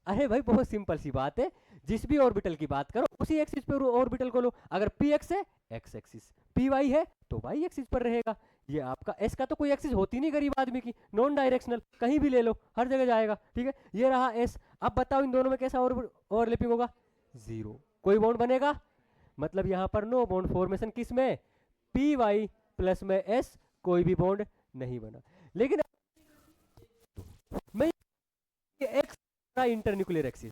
अरे भाई बहुत सिंपल सी बात है, जिस भी ऑर्बिटल की बात करो उसी एक्सिस पर ऑर्बिटल को लो। अगर पी एक्स है एक्स एक्सिस, पी वाई है तो वाई एक्सिस पर रहेगा। ये आपका एस का तो कोई एक्सिस होती नहीं गरीब आदमी की, नॉन डायरेक्शनल, कहीं भी ले लो हर जगह जाएगा, ठीक है। ये रहा एस। अब बताओ इन दोनों में कैसा ओवरलैपिंग होगा? जीरो। कोई बॉन्ड बनेगा? मतलब यहां पर नो बॉन्ड फॉर्मेशन, किस में? पी वाई प्लस में एस, कोई भी बॉन्ड नहीं बना। लेकिन मैं एक्स इंटरन्यूक्लियर एक्सिस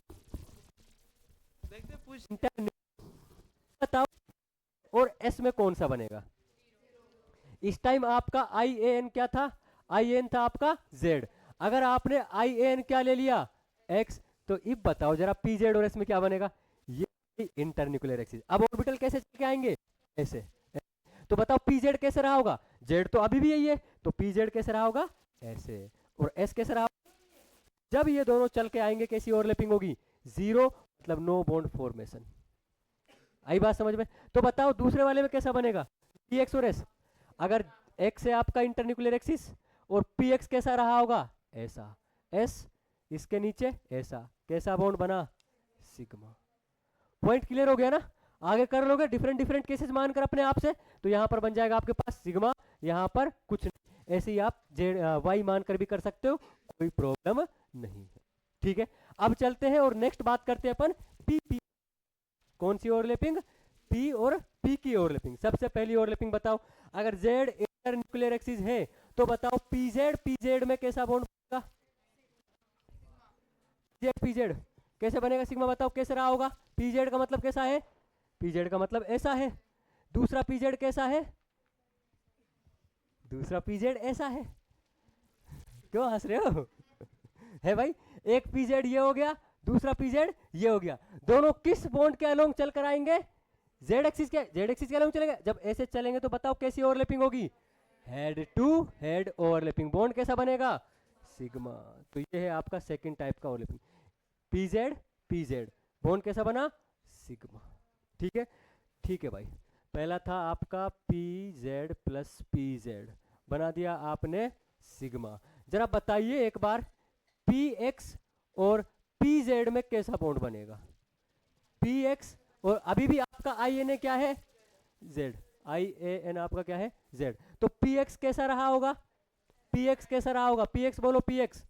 बताओ, और एस में कौन सा बनेगा? इस टाइम आपका आई ए एन क्या था? आई एन था आपका जेड। अगर आपने आई ए एन क्या ले लिया? एक्स। तो अब बताओ जरा पी जेड और एस में क्या बनेगा? ये इंटरन्यूक्लियर एक्सिस। अब ऑर्बिटल कैसे चल के आएंगे? ऐसे। तो बताओ पी जेड कैसे रहा होगा? जेड तो अभी भी यही है, तो पी जेड कैसे रहा होगा? ऐसे। और एस कैसे रहा? जब ये दोनों चल के आएंगे कैसी ओवरलैपिंग होगी? जीरो, मतलब नो बॉन्ड फॉर्मेशन। आई बात समझ में? तो बताओ दूसरे वाले में कैसा बनेगा? पी एक्स और एस। अगर एक्स है आपका इंटरन्यूक्लियर एक्सिस और पी एक्स कैसा रहा होगा? ऐसा। एस इसके नीचे ऐसा, कैसा बॉन्ड बना? सिग्मा। पॉइंट क्लियर हो गया ना? आगे कर लोगे डिफरेंट डिफरेंट केसेस मानकर अपने आप से, तो यहां पर बन जाएगा आपके पास सिग्मा, यहां पर कुछ नहीं। ऐसे ही आप जेड वाई मानकर भी कर सकते हो, कोई प्रॉब्लम नहीं है, ठीक है। अब चलते हैं और नेक्स्ट बात करते हैं अपन पी पी। कौन सी ओवरलैपिंग? पी और पी की ओवरलैपिंग। सबसे पहली ओवरलैपिंग बताओ, अगर जेड इंटरन्यूक्लियर एक्सिस है तो बताओ पी जेड में कैसा बॉन्ड बनेगा? जेड पी जेड कैसे बनेगा? सिग्मा। बताओ कैसे रहा होगा? पी जेड का मतलब कैसा है? पी जेड का मतलब ऐसा है। दूसरा पी जेड कैसा है? दूसरा पी जेड ऐसा है। क्यों हंस रहे हो? है भाई, एक पी जेड ये हो गया, दूसरा पी जेड ये हो गया। दोनों किस बॉन्ड के अलोंग चल कर आएंगे? जेड एक्सिस के अलोंग चलेंगे। जब ऐसे चलेंगे तो बताओ कैसी ओवरलैपिंग होगी? Head to head overlapping. Bond कैसा बनेगा? सिग्मा। तो ये है आपका सेकंड टाइप का ओवरलैपिंग, पी जेड बॉन्ड कैसा बना? सिग्मा। ठीक है, ठीक है भाई। पहला था आपका P Z plus P Z, बना दिया आपने सिग्मा। जरा बताइए एक बार पी एक्स और पी जेड में कैसा बॉन्ड बनेगा? पी एक्स और अभी भी आपका आई एन ए क्या है? जेड। आई ए एन आपका क्या है? जेड। तो पी एक्स कैसा रहा होगा? पी एक्स कैसा रहा होगा? पी एक्स बोलो, पी एक्स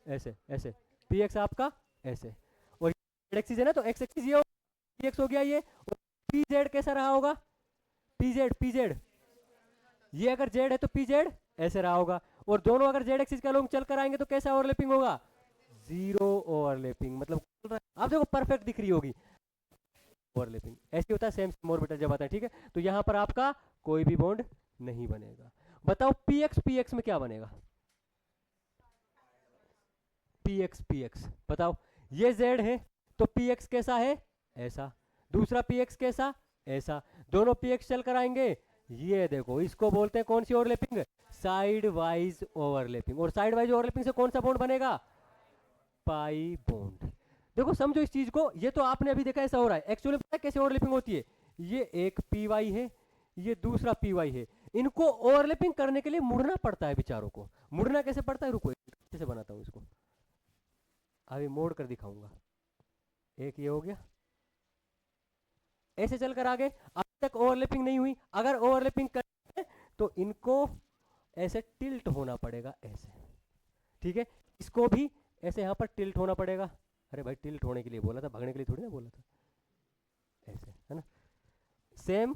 ऐसे ऐसे, पी एक्स आपका ऐसे, और जेड एक्सिस है ना, तो एक्स एक्सिस ये पी एक्स हो गया ये। और पी जेड कैसा रहा होगा? पी जेड ये अगर जेड है तो पी जेड ऐसे रहा होगा। और दोनों अगर जेड एक्सिस के अलोंग चल कर आएंगे तो कैसा ओवरलैपिंग होगा? Zero overlapping. मतलब आप देखो परफेक्ट दिख रही होगी ओवरलैपिंग। ऐसे होता है सेम ऑर्बिटल जब आता है, ठीक है। तो यहां पर आपका कोई भी बॉन्ड नहीं बनेगा। बताओ पी एक्स में क्या बनेगा? पी एक्स बताओ, ये जेड है तो पी एक्स कैसा है? ऐसा। दूसरा पी एक्स कैसा? ऐसा। दोनों पी एक्स चल कर आएंगे, ये देखो इसको बोलते हैं कौन सी ओवरलैपिंग? Side wise overlapping. और साइड वाइज ओवरलैपिंग से कौन सा बॉन्ड बनेगा? Pi bond. देखो समझो इस चीज को, ये तो आपने अभी देखा ऐसा हो रहा है, एक्चुअली पता है कैसे ओवरलैपिंग होती है? ये एक पी वाई है, ये दूसरा पी वाई है, इनको ओवरलैपिंग करने के लिए मुड़ना पड़ता है बेचारों को। मुड़ना कैसे पड़ता है? रुको कैसे बनाता हूं इसको, अभी मोड़ कर दिखाऊंगा। एक ये हो गया, ऐसे चलकर आगे, अभी तक ओवरलैपिंग नहीं हुई। अगर ओवरलैपिंग करें तो इनको ऐसे टिल्ट होना पड़ेगा, ऐसे ठीक है, इसको भी ऐसे यहाँ पर टिल्ट होना पड़ेगा। अरे भाई टिल्ट होने के लिए बोला था, भागने के लिए थोड़ी ना बोला था, ऐसे है ना। सेम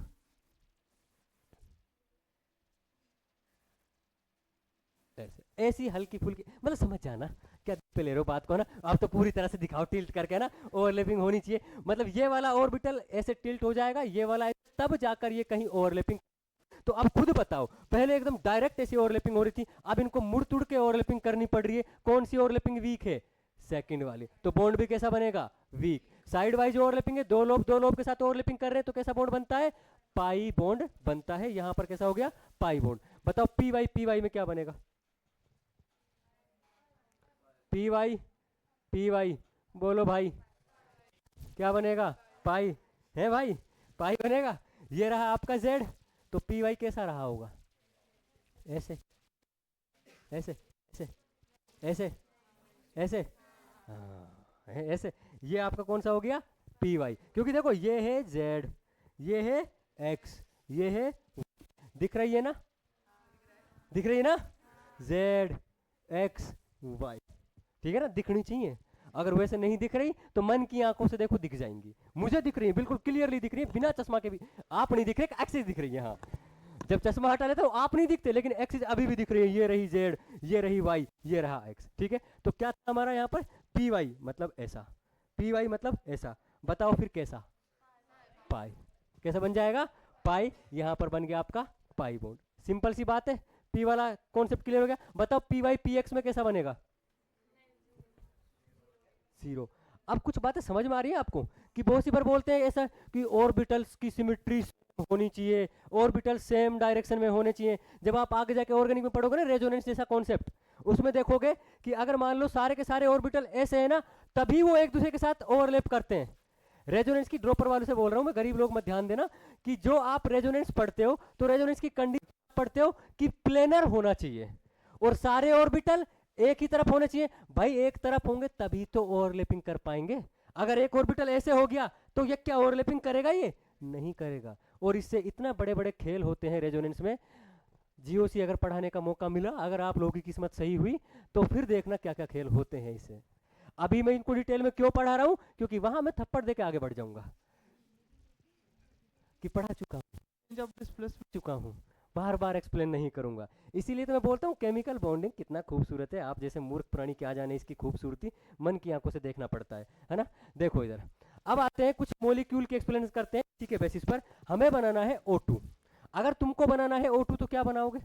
ऐसे, ऐसी हल्की फुल्की, मतलब समझ जाना क्या पे ले रहे हो बात को ना। आप तो पूरी तरह से दिखाओ टिल्ट करके ना, ओवरलैपिंग होनी चाहिए। मतलब ये वाला ऑर्बिटल ऐसे टिल्ट हो जाएगा, ये वाला तब जाकर ये कहीं ओवरलैपिंग। तो अब खुद बताओ, पहले एकदम डायरेक्ट ऐसी ओवरलैपिंग हो रही थी, अब इनको मुड़ तुड़ के ओवरलैपिंग करनी पड़ रही है। कौन सी ओवरलैपिंग वीक है? सेकंड वाली। तो बॉन्ड भी कैसा बनेगा? वीक। साइड वाइज ओवरलैपिंग है, दो लोब के साथ ओवरलैपिंग कर रहे हैं, तो कैसा बॉन्ड बनता है? पाई बॉन्ड बनता है। यहां पर कैसा हो गया? Pi bond. बताओ पी वाई में क्या बनेगा? पी वाई बोलो भाई, क्या बनेगा? पाई है भाई, पाई बनेगा। ये रहा आपका जेड, तो पी वाई कैसा रहा होगा? ऐसे ऐसे ऐसे ऐसे ऐसे, हाँ ऐसे। ये आपका कौन सा हो गया? P y. क्योंकि देखो ये है जेड, ये है एक्स, ये है, दिख रही है ना, दिख रही है ना, जेड एक्स वाई, ठीक है ना, दिखनी चाहिए। अगर वैसे नहीं दिख रही तो मन की आंखों से देखो दिख जाएंगी। मुझे दिख रही है, बिल्कुल क्लियरली दिख रही है, बिना चश्मा के भी। आप नहीं दिख रहे, एक्सिस दिख रही है। हाँ, जब चश्मा हटा लेते हो आप नहीं दिखते, लेकिन एक्सिस अभी भी दिख रही है। ये रही जेड, ये रही वाई, ये रहा एक्स, ठीक है। तो क्या था हमारा यहाँ पर? पी वाई मतलब ऐसा, पी वाई मतलब ऐसा। बताओ फिर कैसा? पाई। कैसा बन जाएगा? पाई। यहाँ पर बन गया आपका पाई बॉन्ड। सिंपल सी बात है, पी वाला कॉन्सेप्ट क्लियर हो गया। बताओ पी वाई पी एक्स में कैसा बनेगा? जीरो। अब कुछ बातें समझ में आ रही है आपको? कि बहुत सी बार बोलते हैं ऐसा कि ऑर्बिटल्स की सिमेट्री होनी चाहिए, ऑर्बिटल सेम डायरेक्शन में होने चाहिए। जब आप आगे जाके ऑर्गेनिक में पढ़ोगे ना, रेजोनेंस जैसा कॉन्सेप्ट, उसमें देखोगे कि अगर मान लो सारे के सारे ऑर्बिटल ऐसे है ना, तभी वो एक दूसरे के साथ ओवरलैप करते हैं। रेजोनेंस की ड्रॉपर वालों से बोल रहा हूं मैं, गरीब लोग मत ध्यान देना। कि जो आप रेजोनेंस पढ़ते हो, तो रेजोनेंस की कंडीशन पढ़ते हो कि प्लेनर होना चाहिए और सारे ऑर्बिटल एक ही तरफ होने चाहिए। भाई एक तरफ होंगे तभी तो ओवरलैपिंग कर पाएंगे। अगर एक ऑर्बिटल ऐसे हो गया तो ये क्या ओवरलैपिंग करेगा? ये नहीं करेगा। और इससे इतना बड़े बड़े खेल होते हैं रेजोनेंस में। जीओसी अगर पढ़ाने का मौका मिला, अगर आप लोगों की किस्मत सही हुई, तो फिर देखना क्या क्या खेल होते हैं इससे। अभी मैं इनको डिटेल में क्यों पढ़ा रहा हूं? क्योंकि वहां मैं थप्पड़ देके आगे बढ़ जाऊंगा कि पढ़ा चुका हूं, जब डिस्प्लेस चुका हूं, बार बार एक्सप्लेन नहीं करूंगा। इसीलिए तो मैं बोलता हूँ केमिकल बॉन्डिंग कितना खूबसूरत है। आप जैसे मूर्ख प्राणी क्या जाने इसकी खूबसूरती, मन की आंखों से देखना पड़ता है ना। देखो इधर, अब आते हैं कुछ मॉलिक्यूल के एक्सप्लेन करते हैं। इसी के बेसिस पर हमें बनाना है O2। अगर तुमको बनाना है O2 तो क्या बनाओगे?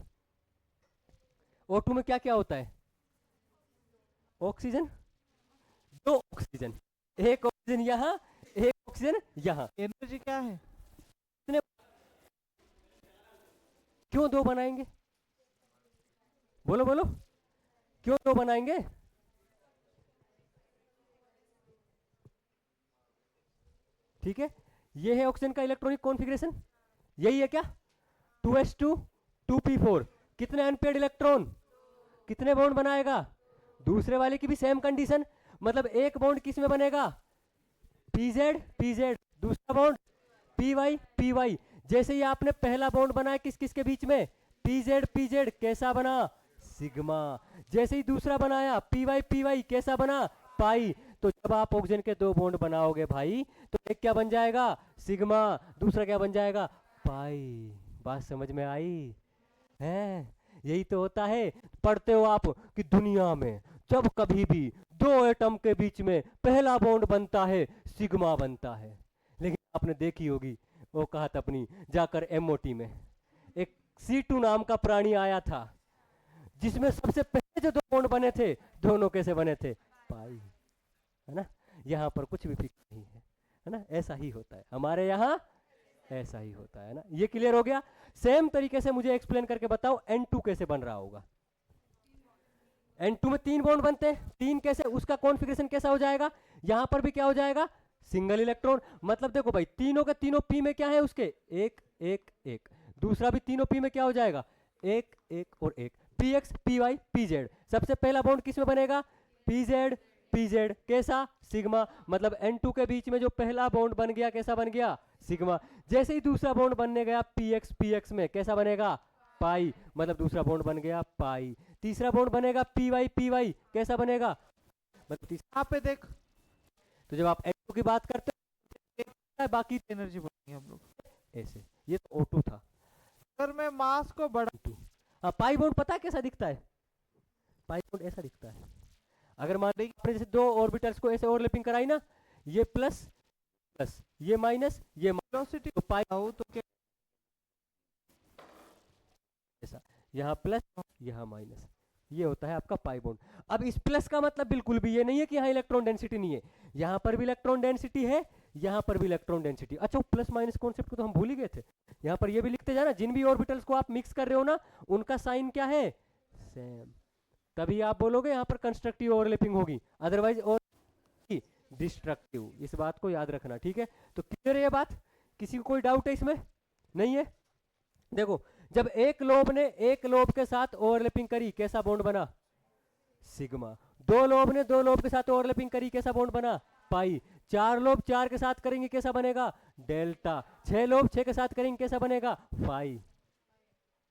O2 में क्या क्या होता है? ऑक्सीजन, दो ऑक्सीजन, एक ऑक्सीजन यहाँ, एक ऑक्सीजन यहाँ। एनर्जी क्या है? क्यों दो बनाएंगे? बोलो बोलो, क्यों दो बनाएंगे? ठीक है, ये है ऑक्सीजन का इलेक्ट्रॉनिक कॉन्फ़िगरेशन, यही है क्या? 2s2 2p4। कितने अनपेड इलेक्ट्रॉन, कितने बॉन्ड बनाएगा? दूसरे वाले की भी सेम कंडीशन, मतलब एक बॉन्ड किस में बनेगा? pz pz। दूसरा बॉन्ड py py। जैसे ही आपने पहला बॉन्ड बनाया किस किस के बीच में? pz pz, कैसा बना? सिग्मा। जैसे ही दूसरा बनाया py py, कैसा बना? पाई। तो जब आप ऑक्सीजन के दो बॉन्ड बनाओगे भाई, तो एक क्या बन जाएगा? सिग्मा। दूसरा क्या बन जाएगा? पाई। बात समझ में आई है? यही तो होता है। पढ़ते हो आप कि दुनिया में जब कभी भी दो एटम के बीच में पहला बॉन्ड बनता है, सिग्मा बनता है। लेकिन आपने देखी होगी वो कहा था अपनी जाकर MOT में, एक C2 नाम का प्राणी आया था, जिसमें सबसे पहले जो दो बॉन्ड बने थे, दोनों कैसे बने थे? पाई, है ना। यहाँ पर कुछ भी फिक्स नहीं है ना। ऐसा ही होता है हमारे यहाँ, ऐसा ही होता है ना। ये क्लियर हो गया? सेम तरीके से मुझे एक्सप्लेन करके बताओ N2 कैसे बन रहा होगा। N2 में तीन बॉन्ड बनते हैं, तीन कैसे, उसका कॉन्फ़िगरेशन कैसा हो जाएगा? यहां पर भी क्या हो जाएगा? Single electron. मतलब देखो भाई, तीनों के तीनों P में क्या है उसके? एक एक एक। दूसरा भी तीनों P में क्या हो जाएगा? एक एक और एक। px py pz। सबसे पहला बॉन्ड किस में बनेगा? pz pz, कैसा? सिग्मा। मतलब N2 के बीच में जो पहला बॉन्ड बन गया, कैसा बन गया? सिग्मा। जैसे ही दूसरा बॉन्ड बनने गया px px में, कैसा बनेगा? पाई, मतलब दूसरा बॉन्ड बन गया पाई। तीसरा बॉन्ड बनेगा पी वाई, पी वाई कैसा बनेगा, मतलब यहाँ पे देख, तो जब आप H2 की बात करते हो बाकी एनर्जी बढ़ेगी हम लोग ऐसे, ये तो O2 था। अगर मैं मास को बढ़ा, हाँ पाई बॉन्ड पता है कैसा दिखता है, पाई बॉन्ड ऐसा दिखता है। अगर मान लीजिए आपने जैसे दो ऑर्बिटल्स को ऐसे ओवरलैपिंग कराई ना, ये प्लस प्लस, ये माइनस, ये वेलोसिटी तो पाई हो तो क्या, ऐसा, यहाँ प्लस यहाँ माइनस, ये होता है आपका पाई बॉन्ड। अब इस प्लस का मतलब बिल्कुल भी ये नहीं है कि यहाँ इलेक्ट्रॉन डेंसिटी नहीं है, यहाँ पर भी इलेक्ट्रॉन डेंसिटी है, यहाँ पर भी इलेक्ट्रॉन डेंसिटी। अच्छा प्लस माइनस कॉन्सेप्ट को तो हम भूल ही गए थे, यहाँ पर ये भी लिखते जाना, जिन भी ऑर्बिटल्स को आप मिक्स कर रहे हो ना उनका साइन क्या है, सेम, तभी आप बोलोगे यहाँ पर कंस्ट्रक्टिव ओवरलैपिंग होगी, अदरवाइज और डिस्ट्रक्टिव। इस बात को याद रखना, ठीक है। तो क्लियर है ये बात, किसी को कोई डाउट है इसमें, नहीं है। देखो जब एक लोब ने एक लोब के साथ ओवरलैपिंग करी कैसा बॉन्ड बना, सिग्मा। दो लोब ने दो लोब के साथ ओवरलैपिंग करी कैसा बॉन्ड बना, पाई। चार लोब चार के साथ करेंगे कैसा बनेगा, डेल्टा। छह लोब छह के साथ करेंगे कैसा बनेगा, phi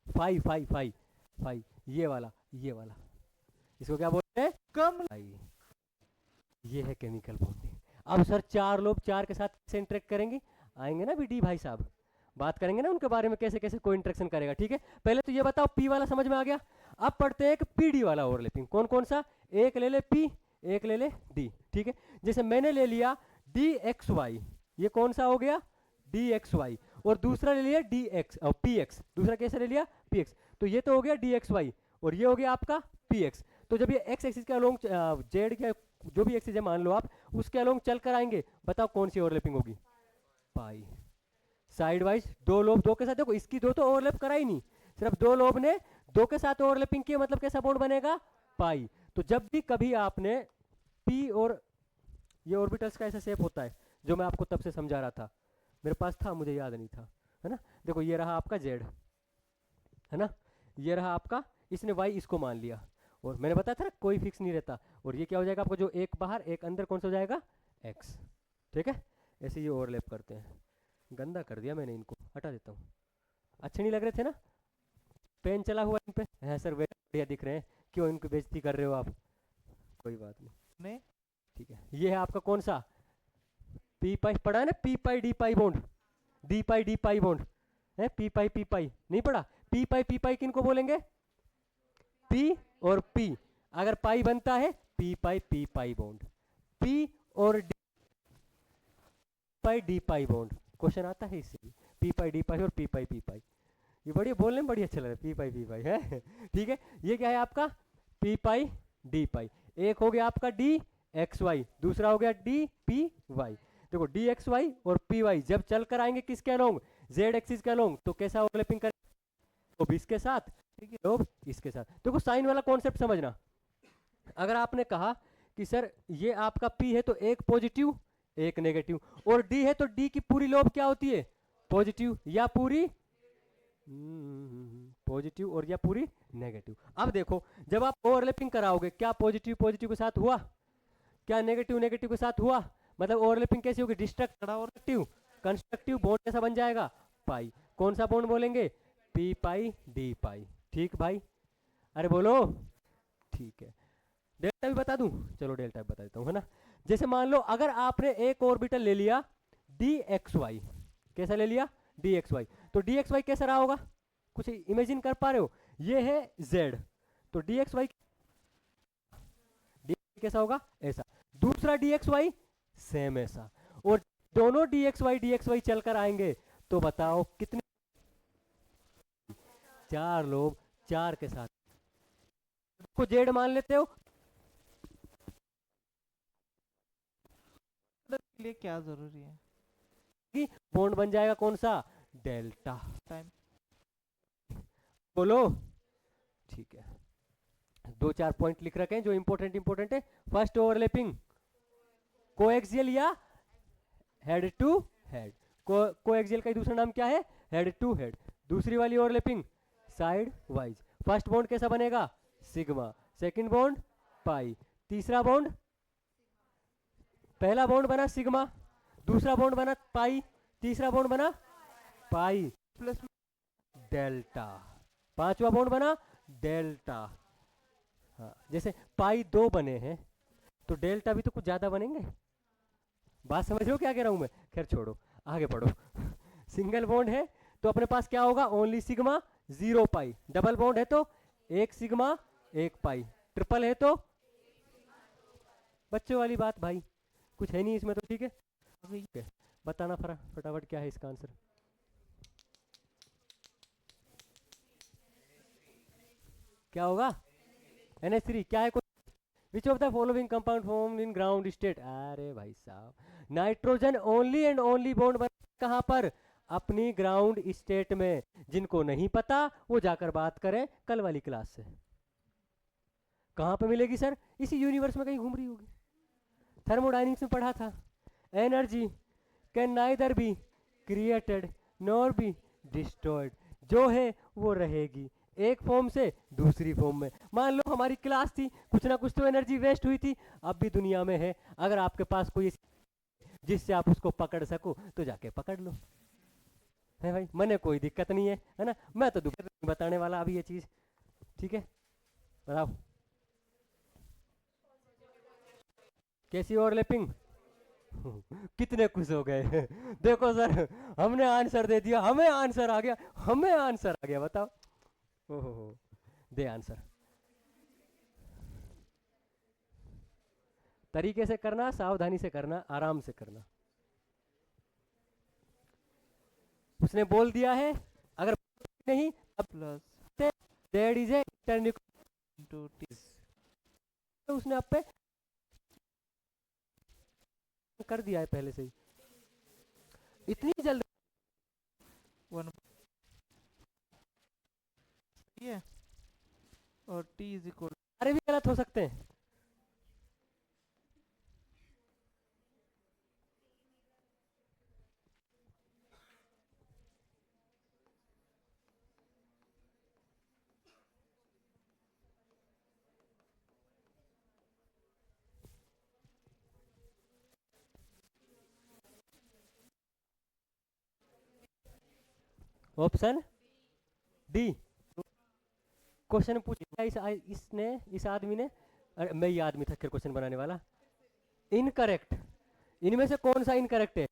phi phi phi phi, ये वाला ये वाला, इसको क्या बोलते हैं, कम फाई। ये है केमिकल बॉन्डिंग। अब सर चार लोग चार के साथ कैसे इंटरेक्ट करेंगे, आएंगे ना डी भाई साहब, बात करेंगे ना उनके बारे में कैसे कैसे कोई इंटरेक्शन करेगा, ठीक है। पहले तो ये बताओ पी वाला समझ में आ गया। अब पढ़ते हैं एक पीडी वाला ओवरलैपिंग, कौन कौन सा, एक ले ले पी, एक ले ले डी, ठीक है। जैसे मैंने ले लिया डी एक्स वाई, ये कौन सा हो गया, डी एक्स वाई, और दूसरा ले लिया डी एक्स और पी एक्स, दूसरा कैसे ले लिया पी एक्स, तो ये तो हो गया डी एक्स वाई और ये हो गया आपका पी एक्स। तो जब ये एक्स एक्सिस के अलोंग जेड के जो भी एक्सिस है मान लो आप, उसके अलोंग चल कर आएंगे, बताओ कौन सी ओवरलैपिंग होगी, पाई। साइड वाइज दो लोब दो के साथ, देखो इसकी दो तो ओवरलैप करा ही नहीं, सिर्फ दो लोब ने दो के साथ ओवरलैपिंग किया, मतलब कैसा बॉन्ड बनेगा, पाई। तो जब भी कभी आपने पी और ये ऑर्बिटल्स का ऐसा शेप होता है जो मैं आपको तब से समझा रहा था, मेरे पास था मुझे याद नहीं था, है ना। देखो ये रहा आपका जेड, है ना, ये रहा आपका, इसने वाई इसको मान लिया, और मैंने बताया था ना कोई फिक्स नहीं रहता, और ये क्या हो जाएगा आपको, जो एक बाहर एक अंदर, कौन सा हो जाएगा, एक्स, ठीक है। ऐसे ये ओवरलैप करते हैं। गंदा कर दिया मैंने इनको, हटा देता हूँ, अच्छे नहीं लग रहे थे ना, पेन चला हुआ इन पे है सर, बढ़िया दिख रहे हैं, क्यों इनको बेइज्जती कर रहे हो आप, कोई बात नहीं, ठीक है। ये है आपका कौन सा, पी पाई पढ़ा है ना, P pi bond, D pi bond है, पी पाई नहीं पढ़ा, पी पाई किन को बोलेंगे, पी और पी, अगर पाई बनता है पी पाई बॉन्ड, पी और डी पाई बॉन्ड, क्वेश्चन आता है इससे, पी पाई और पी पाई, ये बढ़िया बोलने में बढ़िया अच्छा लग रहा है, पी पाई है ठीक है। ये क्या है आपका पी पाई डी पाई, एक हो गया आपका डी एक्स वाई, दूसरा हो गया डी पी वाई। देखो डी एक्स वाई और पी वाई जब चल कर आएंगे किसके अलोंग, जेड एक्सिस के अलोंग, तो कैसा ओवरलैपिंग कर, तो इसके साथ, ठीक है, लोग इसके साथ। देखो साइन वाला कॉन्सेप्ट समझना, अगर आपने कहा कि सर ये आपका P है तो एक पॉजिटिव एक नेगेटिव, और D है तो D की पूरी लोब क्या होती है, पॉजिटिव या पूरी पॉजिटिव, और या पूरी नेगेटिव। अब देखो जब आप ओवरलैपिंग कराओगे, क्या पॉजिटिव पॉजिटिव के साथ हुआ, क्या नेगेटिव नेगेटिव के साथ हुआ, मतलब ओवरलैपिंग कैसी होगी, डिस्ट्रक्टिव कंस्ट्रक्टिव बॉन्ड कैसा बन जाएगा, पाई। कौन सा बॉन्ड बोलेंगे, पी पाई डी पाई, ठीक भाई, अरे बोलो, ठीक है। डेल्टा भी बता दूं, चलो डेल्टा भी बता देता हूँ, है ना। जैसे मान लो अगर आपने एक ऑर्बिटल ले लिया डी एक्स वाई, कैसा ले लिया, डी एक्स वाई, तो डी एक्स वाई कैसा रहा होगा, कुछ इमेजिन कर पा रहे हो, ये है जेड, तो डी एक्स वाई कैसा होगा, ऐसा। दूसरा डी एक्स वाई सेम ऐसा, और दोनों डी एक्स वाई चलकर आएंगे, तो बताओ कितने, चार लोग चार के साथ को जेड मान लेते हो, लिए क्या जरूरी है, कि बॉन्ड बन जाएगा कौन सा, डेल्टा। टाइम बोलो, ठीक है। दो चार पॉइंट लिख रखे हैं जो इंपॉर्टेंट है। फर्स्ट ओवरलैपिंग कोएक्सियल या हेड टू हेड, कोएक्सियल का दूसरा नाम क्या है, हेड टू हेड। दूसरी वाली overlapping side wise, first bond कैसा बनेगा, सिग्मा, सेकंड बॉन्ड पाई, तीसरा बॉन्ड, पहला बॉन्ड बना सिग्मा, दूसरा बॉन्ड बना पाई, तीसरा बॉन्ड बना पाई प्लस डेल्टा, पांचवा बॉन्ड बना डेल्टा। हाँ, जैसे पाई 2 बने हैं तो डेल्टा भी तो कुछ ज्यादा बनेंगे। बात समझ रहे हो क्या कह रहा हूं मैं? खैर छोड़ो, आगे पढ़ो। सिंगल बॉन्ड है तो अपने पास क्या होगा? ओनली सिग्मा 0 पाई। डबल बॉन्ड है तो 1 सिग्मा 1 पाई। ट्रिपल है तो बच्चों वाली बात भाई, कुछ है नहीं इसमें तो ठीक है। अभी बताना फटाफट क्या है इसका आंसर। क्या होगा? NH3 क्या है? Which of the following compound form in ground state? अरे भाई साहब, nitrogen only and only bond बना कहां पर? अपनी ग्राउंड स्टेट में। जिनको नहीं पता वो जाकर बात करें कल वाली क्लास से। कहां पे मिलेगी सर? इसी यूनिवर्स में कहीं घूम रही होगी। थर्मोडाइनमिक्स में पढ़ा था, energy can neither be created nor be destroyed. जो है वो रहेगी एक फॉर्म से दूसरी फॉर्म में। मान लो हमारी क्लास थी, कुछ ना कुछ तो एनर्जी वेस्ट हुई थी, अब भी दुनिया में है। अगर आपके पास कोई जिससे आप उसको पकड़ सको तो जाके पकड़ लो, है भाई। मैंने कोई दिक्कत नहीं है ना। मैं तो दुख बताने वाला अभी ये चीज, ठीक है। बताओ कैसी ओवरलैपिंग? कितने खुश हो गए। देखो सर, हमने आंसर दे दिया, हमें आंसर आ गया, हमें आंसर आ गया। बताओ, ओहो, दे आंसर। तरीके से करना, सावधानी से करना, आराम से करना। उसने बोल दिया है, अगर नहीं अब plus there is a into t. तो उसने आप पे कर दिया है पहले से ही, इतनी जल्दी। वन ये और टी इज इक्वल। अरे भी गलत हो सकते हैं। Option D. क्वेश्चन पूछा इस आदमी ने, अरे मैं ये आदमी था क्वेश्चन बनाने वाला। इनकरेक्ट। इनमें से कौन सा इनकरेक्ट है?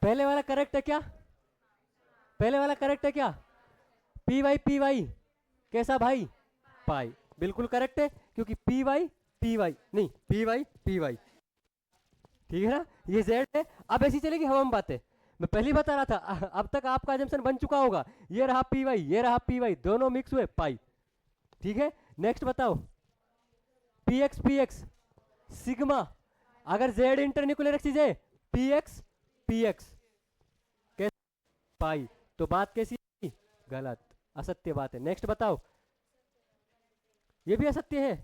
पहले वाला करेक्ट है क्या? पहले वाला करेक्ट है क्या? पी वाई कैसा भाई? पाई बिल्कुल करेक्ट है, क्योंकि पी वाई नहीं, पी वाई ठीक है ना। ये जेड है। अब ऐसी चलेगी हवा में बातें। मैं पहले बता रहा था, अब तक आपका जंक्शन बन चुका होगा। ये रहा पी वाई, ये रहा पी वाई, दोनों मिक्स हुए पाई। ठीक है, नेक्स्ट बताओ। P x sigma. अगर जेड इंटरन्यूक्लियर एक्सिस है, पी एक्स कैसे? पाई। तो बात कैसी है? गलत, असत्य बात है। नेक्स्ट बताओ। ये भी असत्य है।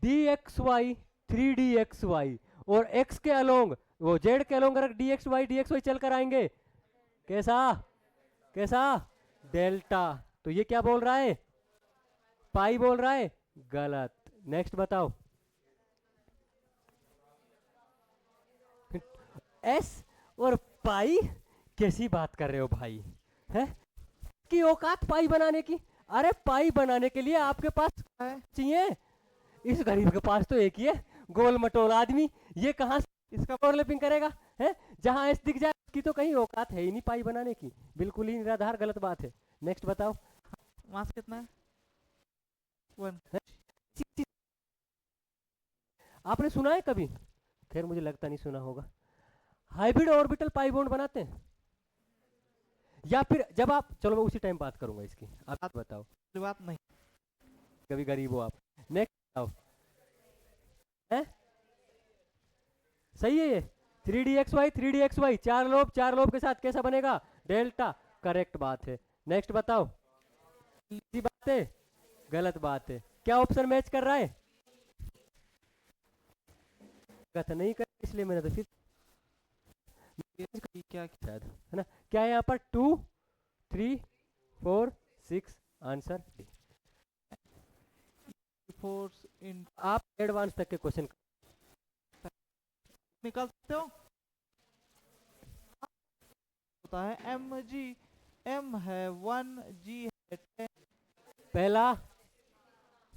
डी एक्स वाई 3DXY और x के अलोंग, वो z के अलोंग अगर DXY चलकर आएंगे, कैसा? कैसा? डेल्टा। तो ये क्या बोल रहा है? पाई बोल रहा है, गलत। नेक्स्ट बताओ। s और पाई, कैसी बात कर रहे हो भाई? है की औकात पाई बनाने की? अरे पाई बनाने के लिए आपके पास है चाहिए। इस गरीब के पास तो एक ही है, गोल मटोल आदमी। ये कहां से इसका ओवरलैपिंग करेगा? है जहां एस दिख जाए उसकी तो कहीं औकात है ही नहीं पाई बनाने की। बिल्कुल ही निराधार गलत बात है। नेक्स्ट बताओ। मास कितना है? वन। आपने सुना है कभी? खैर मुझे लगता नहीं सुना होगा। हाइब्रिड ऑर्बिटल पाई बॉन्ड बनाते हैं, या फिर जब आप, चलो मैं उसी टाइम बात करूंगा इसकी, आप बताओ। बात नहीं। कभी गरीब हो आप। नेक्स्ट बताओ। है सही है ये 3DXY चार लोब के साथ कैसा बनेगा? डेल्टा। करेक्ट बात है। नेक्स्ट बताओ। इसी बात है, गलत बात है। क्या ऑप्शन मैच कर रहा है? कथ नहीं कर, इसलिए मैंने तो फिर क्या शायद, है ना। क्या है यहाँ पर? 2 3 4 6 आंसर डी। फोर्स इन आप एडवांस तक के क्वेश्चन निकाल सकते हो? होता है mg। m है 1, g है 10, पहला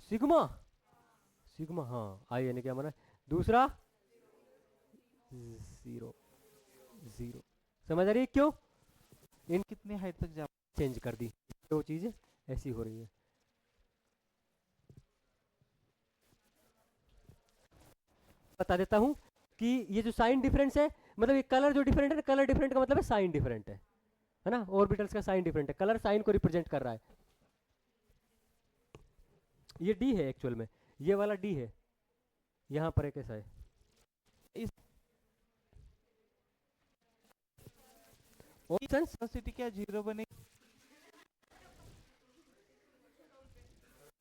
सिग्मा, सिग्मा हाँ आई यानी क्या माना, दूसरा जीरो जीरो। समझ आ रही है क्यों इन कितनी हाइट तक जा चेंज कर दी, दो चीजें ऐसी हो रही है। बता देता हूं कि ये जो साइन डिफरेंस है, मतलब ये कलर जो डिफरेंट है, कलर डिफरेंट का मतलब है साइन डिफरेंट है ना, ऑर्बिटल्स का साइन डिफरेंट है, कलर साइन को रिप्रेजेंट कर रहा है। ये डी है एक्चुअल में, ये वाला डी है, यहां पर एक ऐसा है। ऑप्शंस वेलोसिटी क्या जीरो बनेगी?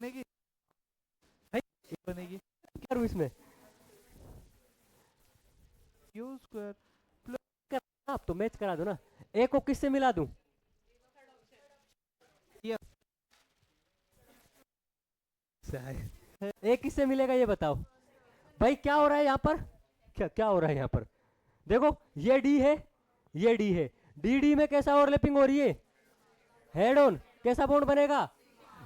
बनेगी है? बनेगी क्या करूं इसमें, यू स्क्वायर आप तो मैच करा दो ना, ए को किससे मिला दूं, ए किससे मिलेगा ये बताओ भाई, क्या हो रहा है यहाँ पर, क्या क्या हो रहा है यहाँ पर, देखो ये डी है, ये डी है, डी डी में कैसा ओवरलैपिंग हो रही है, हेड ऑन, कैसा बॉन्ड बनेगा,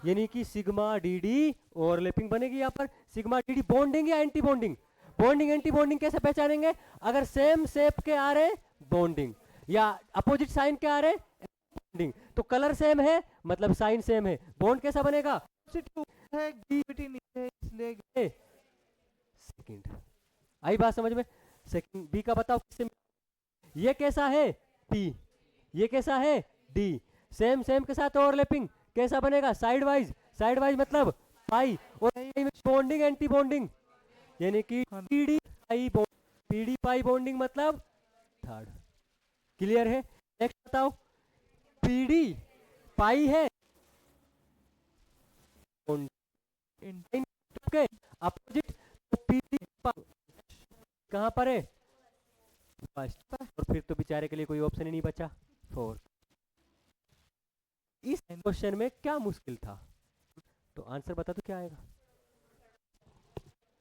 यानी कि सिग्मा डी डी ओवरलैपिंग बनेगी यहाँ पर। सिग्मा डी डी बॉन्डिंग या anti bonding, bonding anti bonding कैसे पहचानेंगे, अगर सेम शेप के आ रहे बॉन्डिंग या अपोजिट साइन के आ रहे बॉन्डिंग, तो कलर सेम है मतलब साइन सेम है, बॉन्ड कैसा बनेगा, है ग्रेविटी नीचे इसलिए सेकंड। आई बात समझ में, सेकंड बी का बताओ किससे, ये कैसा है पी, ये कैसा है डी, सेम सेम के साथ ओवरलैपिंग कैसा बनेगा, साइड वाइज, साइड वाइज मतलब पाई, और बॉन्डिंग एंटी बॉन्डिंग यानी कि PD pi bond, PD pi bonding मतलब थर्ड। क्लियर है, नेक्स्ट बताओ, पीडी पाई है अपोजिट, तो पीडी कहां पर है फर्स्ट, और फिर तो बेचारे के लिए कोई ऑप्शन ही नहीं बचा फोर्थ। इस क्वेश्चन में क्या मुश्किल था, तो आंसर बता दो क्या आएगा,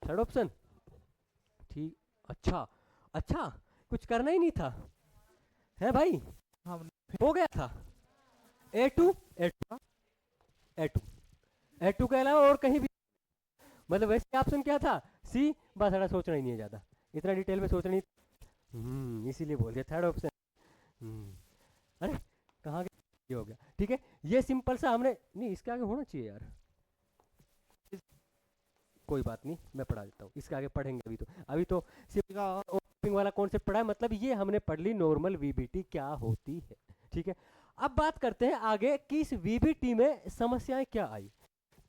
थर्ड ऑप्शन, ठीक। अच्छा अच्छा, कुछ करना ही नहीं था है भाई, हम हो गया था, A2 A2 A2 A2 के अलावा और कहीं भी, मतलब वैसे ऑप्शन क्या था सी, बस थोड़ा सोचना ही नहीं है ज्यादा, इतना डिटेल में सोचना नहीं, इसीलिए बोल दिया थर्ड ऑप्शन। अरे कहाँ गया, ये हो गया, ठीक है, ये सिंपल सा हमने, नहीं इसके आगे होना चाहिए यार, कोई बात नहीं मैं पढ़ा देता हूँ, इसके आगे पढ़ेंगे अभी तो सिर्फ ओपनिंग वाला कॉन्सेप्ट पढ़ा है, मतलब ये हमने पढ़ ली नॉर्मल वीबीटी क्या होती है, ठीक है। अब बात करते हैं आगे कि इस वीबीटी में समस्याएं क्या आई,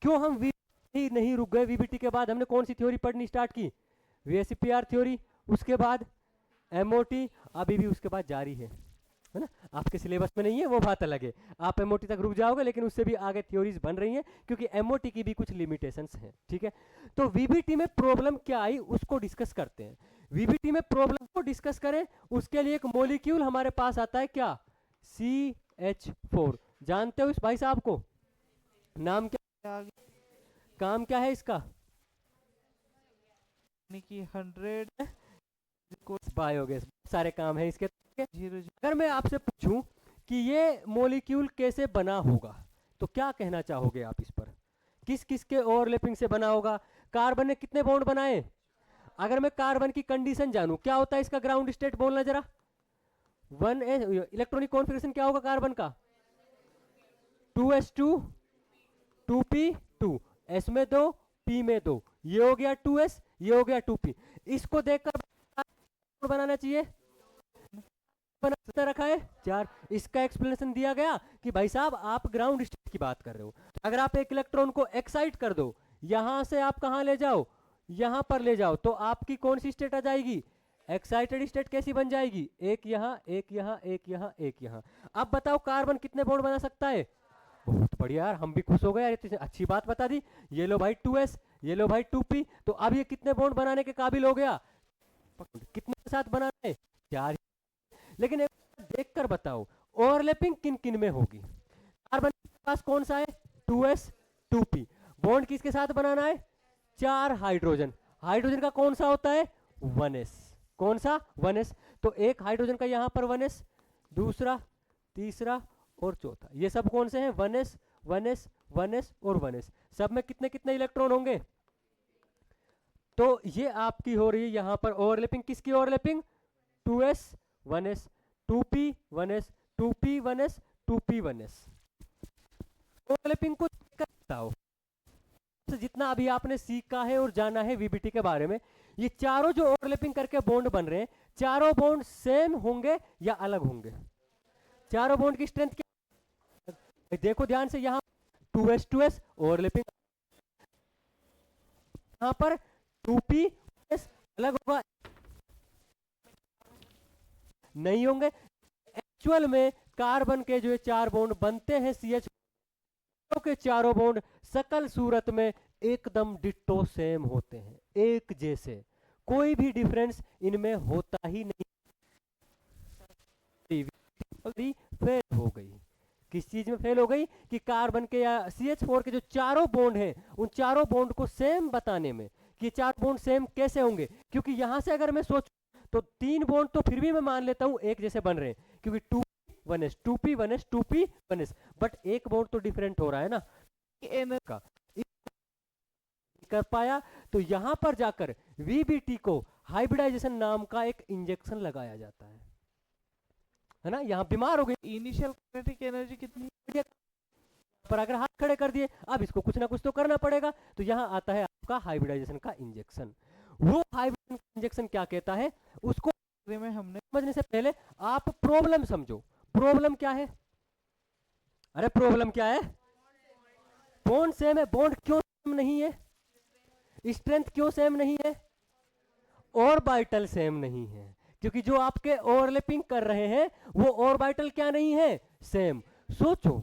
क्यों हम वीबीटी नहीं रुक गए, वीबीटी के बाद हमने कौन सी थ्योरी पढ़नी स्टार्ट की, वीएसपीआर थ्योरी, उसके बाद एमओटी, अभी भी उसके बाद जारी है ना, आपके सिलेबस में नहीं है वो बात अलग है, आप एमओटी तक रुक जाओगे, लेकिन उससे भी आगे थ्योरीज बन रही हैं क्योंकि एमओटी की भी कुछ लिमिटेशंस हैं, ठीक है। तो वीबीटी में प्रॉब्लम क्या आई उसको डिस्कस करते हैं, वीबीटी में प्रॉब्लम को डिस्कस करें उसके लिए एक मॉलिक्यूल हमारे पास आता है क्या, CH4, जानते हो इस भाई साहब को, नाम क्या, काम क्या है इसका, कि 100 बायोगैस, सारे काम है इसके। 0 अगर मैं आपसे पूछूं कि ये मॉलिक्यूल कैसे बना होगा तो क्या कहना चाहोगे आप इस पर, किस किस के ओवरलैपिंग से बना होगा, कार्बन ने कितने बॉन्ड बनाए, अगर मैं कार्बन की कंडीशन जानूं क्या होता है इसका ग्राउंड स्टेट बोलना जरा, 1s इलेक्ट्रॉनिक कॉन्फ़िगरेशन क्या होगा कार्बन का, 2s2 2p2, s में 2 p में 2, ये हो गया 2s, ये हो गया 2p, इसको देखकर बनाना चाहिए, बना रखा है 4, इसका एक्सप्लेनेशन दिया गया कि भाई साहब आप ग्राउंड स्टेट की बात कर रहे हो, अगर आप एक इलेक्ट्रॉन को एक्साइट कर दो, यहां से आप कहां ले जाओ, यहां पर ले जाओ, तो आपकी कौन सी स्टेट आ जाएगी, एक्साइटेड स्टेट कैसी बन जाएगी, एक यहां एक यहां एक यहां एक यहां। अब बताओ कार्बन कितने बॉन्ड बना सकता है, बहुत बढ़िया यार, हम भी खुश हो गए यार, इतनी अच्छी बात बता दी, ये लो भाई 2s, ये लो भाई 2p, तो अब ये कितने बॉन्ड बनाने के काबिल हो गया, कितने के साथ बनाना है 4, लेकिन एक देखकर बताओ ओवरलैपिंग किन किन में होगी, कार्बन के पास कौन सा है 2s 2p, बॉन्ड किसके साथ बनाना है 4 हाइड्रोजन, हाइड्रोजन का कौन सा होता है 1s, कौन सा 1s, तो एक हाइड्रोजन का यहां पर 1s, दूसरा तीसरा और चौथा, ये सब कौन से हैं 1s 1s 1s और 1s, सब में कितने कितने इलेक्ट्रॉन होंगे? तो ये आपकी हो रही है यहाँ पर ओवरलैपिंग, किसकी overlapping? 2s 1s, 2p 1s, 2p 1s, 2p 1s। Overlapping को करता हो तो जितना अभी आपने सीखा है और जाना है वीबीटी के बारे में, ये चारों जो ओवरलैपिंग करके बॉन्ड बन रहे हैं, चारों बॉन्ड सेम होंगे या अलग होंगे? चारों बॉन्ड की स्ट्रेंथ क्या? देखो ध्यान से, यहाँ 2s ओवरलैपिंग, यहाँ पर 2p अलग होगा, नहीं होंगे। एक्चुअल में कार्बन के जो ये चार बॉन्ड बनते हैं CH के चारों बॉन्ड सकल सूरत में एकदम डिट्टो सेम होते हैं, एक जैसे, कोई भी डिफरेंस इनमें होता ही नहीं। फेल हो गई, किस चीज में फेल हो गई? कि कार्बन के या CH4 के जो चारों बॉन्ड हैं, उन चारों बॉन्ड को सेम बताने में, कि चार बॉन्ड सेम कैसे होंगे? क्योंकि यहां से अगर मैं सोचूं तो 3 बॉन्ड तो फिर भी मैं मान लेता हूं एक जैसे बन रहे हैं, क्योंकि 2p 1s 2p 1s 2p 1s, but एक बॉन्ड तो डिफरेंट हो रहा है ना का, कर पाया। तो यहां पर जाकर VBT को हाइब्रिडाइजेशन नाम का एक इंजेक्शन लगाया जाता है ना। यहां बीमार हो गए, इनिशियल काइनेटिक एनर्जी कितनी? पर अगर हाथ खड़े कर दिए, अब इसको कुछ ना कुछ तो करना पड़ेगा, तो यहां आता है आपका हाइब्रिडाइजेशन का इंजेक्शन। वो हाइब्रिडाइजेशन का इंजेक्शन क्या कहता है, उसको में हमने समझने से पहले आप प्रॉब्लम समझो। प्रॉब्लम क्या है? अरे प्रॉब्लम क्या है? बॉन्ड सेम है, बॉन्ड क्यों सेम नहीं है? स्ट्रेंथ क्यों सेम नहीं है? ऑर्बिटल सेम नहीं है, क्योंकि जो आपके ओवरलैपिंग कर रहे हैं वो ऑर्बिटल क्या नहीं है? सेम। सोचो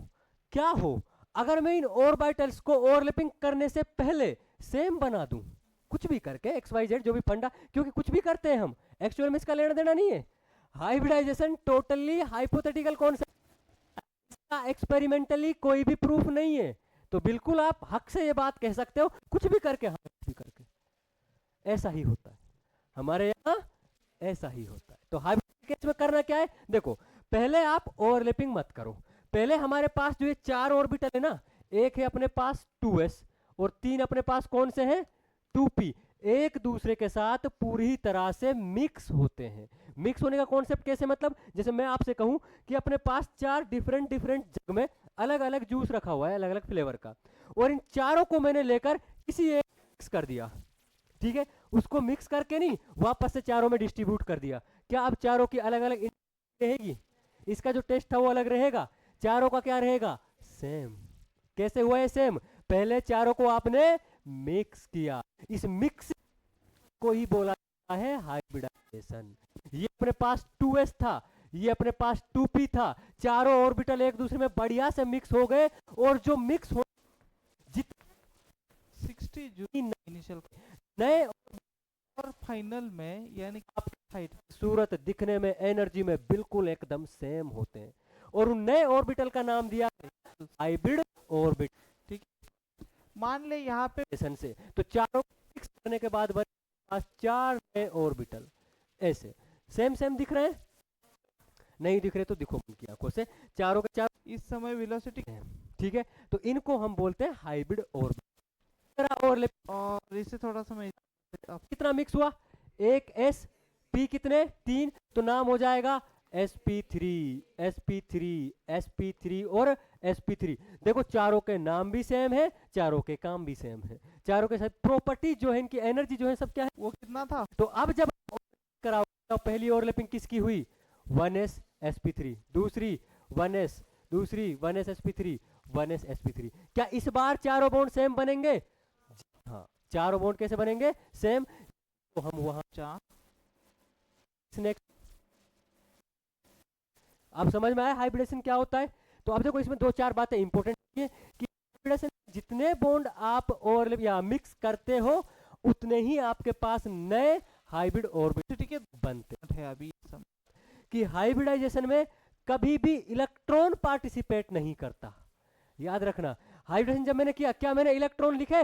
क्या हो अगर मैं इन ऑर्बिटल्स को ओवरलैपिंग करने से पहले सेम बना दूं, कुछ भी करके XYZ जो भी फंडा, क्योंकि कुछ भी करते हैं हम, एक्चुअल में इसका लेना देना नहीं है। हाइब्रिडाइजेशन टोटली हाइपोथेटिकल कॉन्सेप्ट, इसका एक्सपेरिमेंटली कोई भी प्रूफ नहीं है। तो बिल्कुल आप हक से ये बात कह सकते हो, कुछ भी करके, हाँ कुछ भी करके, ऐसा ही होता है हमारे यहाँ, ऐसा ही होता है। तो हाइब्रिड केस में करना क्या है? देखो पहले आप ओवरलैपिंग मत करो, पहले हमारे पास जो ये चार ऑर्बिटल है ना, एक है अपने पास 2s और 3 अपने पास कौन से हैं? 2p, एक दूसरे के साथ पूरी तरह से मिक्स होते हैं। मिक्स होने का कॉन्सेप्ट कैसे? मतलब जैसे मैं आपसे कहूं कि अपने पास 4 डिफरेंट जग में अलग अलग जूस रखा हुआ है, अलग अलग फ्लेवर का, और इन चारों को मैंने लेकर किसी एक मिक्स कर दिया, ठीक है, उसको मिक्स करके नहीं वापस से चारों में डिस्ट्रीब्यूट कर दिया। क्या अब चारों की अलग अलग रहेगी? इसका जो टेस्ट था वो अलग रहेगा, चारों का क्या रहेगा? सेम। कैसे हुआ है सेम? पहले चारों को आपने मिक्स किया, इस मिक्स को ही बोला जाता है हाइब्रिडाइजेशन। ये अपने पास 2s था, ये अपने पास 2p था, चारों ऑर्बिटल एक दूसरे में बढ़िया से मिक्स हो गए, और जो मिक्स हो 60 जूल इनिशियल नए और फाइनल में, यानी हाइट सूरत दिखने में, एनर्जी में बिल्कुल एकदम सेम होते हैं, और उन नए ऑर्बिटल का नाम दिया हाइब्रिड ऑर्बिटल। ठीक, मान ले यहाँ पे से तो चारों मिक्स करने के बाद बने 4 नए ऑर्बिटल, ऐसे सेम सेम दिख रहे हैं? नहीं दिख रहे तो दिखो उनकी आंखों से, चारों के चार इस समय वेलोसिटी, ठीक है, तो इनको हम बोलते हैं हाइब्रिड ऑर्बिटल। और इससे थोड़ा सा मैं कितना मिक्स हुआ? एक s p कितने? 3, तो नाम हो जाएगा sp3 sp3 sp3 और sp3। देखो चारों के नाम भी सेम है, चारों के काम भी सेम है, चारों के साथ प्रॉपर्टी जो है, इनकी एनर्जी जो है सब क्या है? वो कितना था? तो अब जब कराओ तो पहली ओवरलैपिंग किसकी हुई? 1s sp3, दूसरी 1s, दूसरी 1s sp3, 1s sp3। क्या इस बार चारों बॉन्ड सेम बनेंगे? हाँ, चारों बॉन्ड कैसे बनेंगे? सेम। तो हम वहां नेक्स्ट, अब समझ में आया हाइब्रिडेशन क्या होता है? तो अब देखो इसमें 2-4 बातें इंपॉर्टेंट है कि हाइब्रिडेशन जितने बॉन्ड आप ओवरलैप या मिक्स करते हो, उतने ही आपके पास नए हाइब्रिड ऑर्बिटल के बनते हैं। अभी कि हाइब्रिडाइजेशन में कभी भी इलेक्ट्रॉन पार्टिसिपेट नहीं करता, याद रखना। हाइब्रिडेशन जब मैंने किया, क्या मैंने इलेक्ट्रॉन लिखे?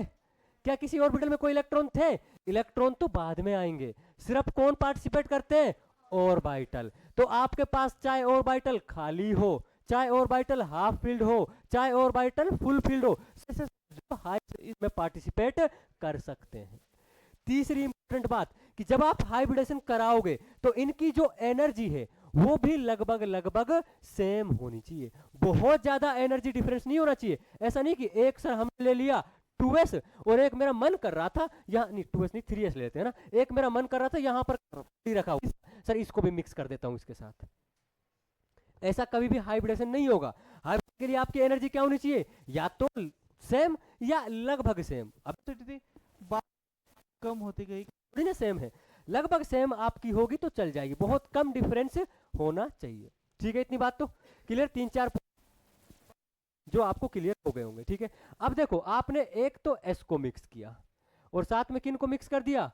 क्या किसी ऑर्बिटल में कोई इलेक्ट्रॉन थे? इलेक्ट्रॉन तो बाद में आएंगे, सिर्फ कौन पार्टिसिपेट करते हैं? ऑर्बिटल। तो आपके पास चाहे ऑर्बिटल खाली हो, चाहे ऑर्बिटल हाफ फील्ड हो, चाहे ऑर्बिटल फुल फील्ड हो, हाई में पार्टिसिपेट कर सकते हैं। तीसरी इंपॉर्टेंट बात कि जब आप हाइब्रिडेशन कराओगे तो इनकी जो एनर्जी है वो भी लगभग लगभग सेम होनी चाहिए, बहुत ज्यादा एनर्जी डिफरेंस नहीं होना चाहिए। ऐसा नहीं कि एक सर हमने ले लिया 2s और एक मेरा मन कर रहा था यहाँ, नहीं 2s नहीं 3s लेते हैं ना, एक मेरा मन कर रहा था यहाँ पर रखा हुआ, सर इसको भी मिक्स कर देता हूँ इसके साथ। ऐसा कभी भी हाइब्रिडेशन नहीं होगा। हाइब्रिडेशन के लिए आपकी एनर्जी क्या होनी चाहिए, या तो सेम या लगभग सेम। अब बात कम होती गई, थोड़ी ना सेम है, लगभग सेम आपकी होगी तो चल जाएगी, बहुत कम डिफरेंस होना चाहिए। ठीक है, इतनी बात तो क्लियर, 3-4 जो आपको क्लियर हो गए होंगे। ठीक है, अब देखो आपने एक तो s को मिक्स किया और साथ में किन को मिक्स कर दिया,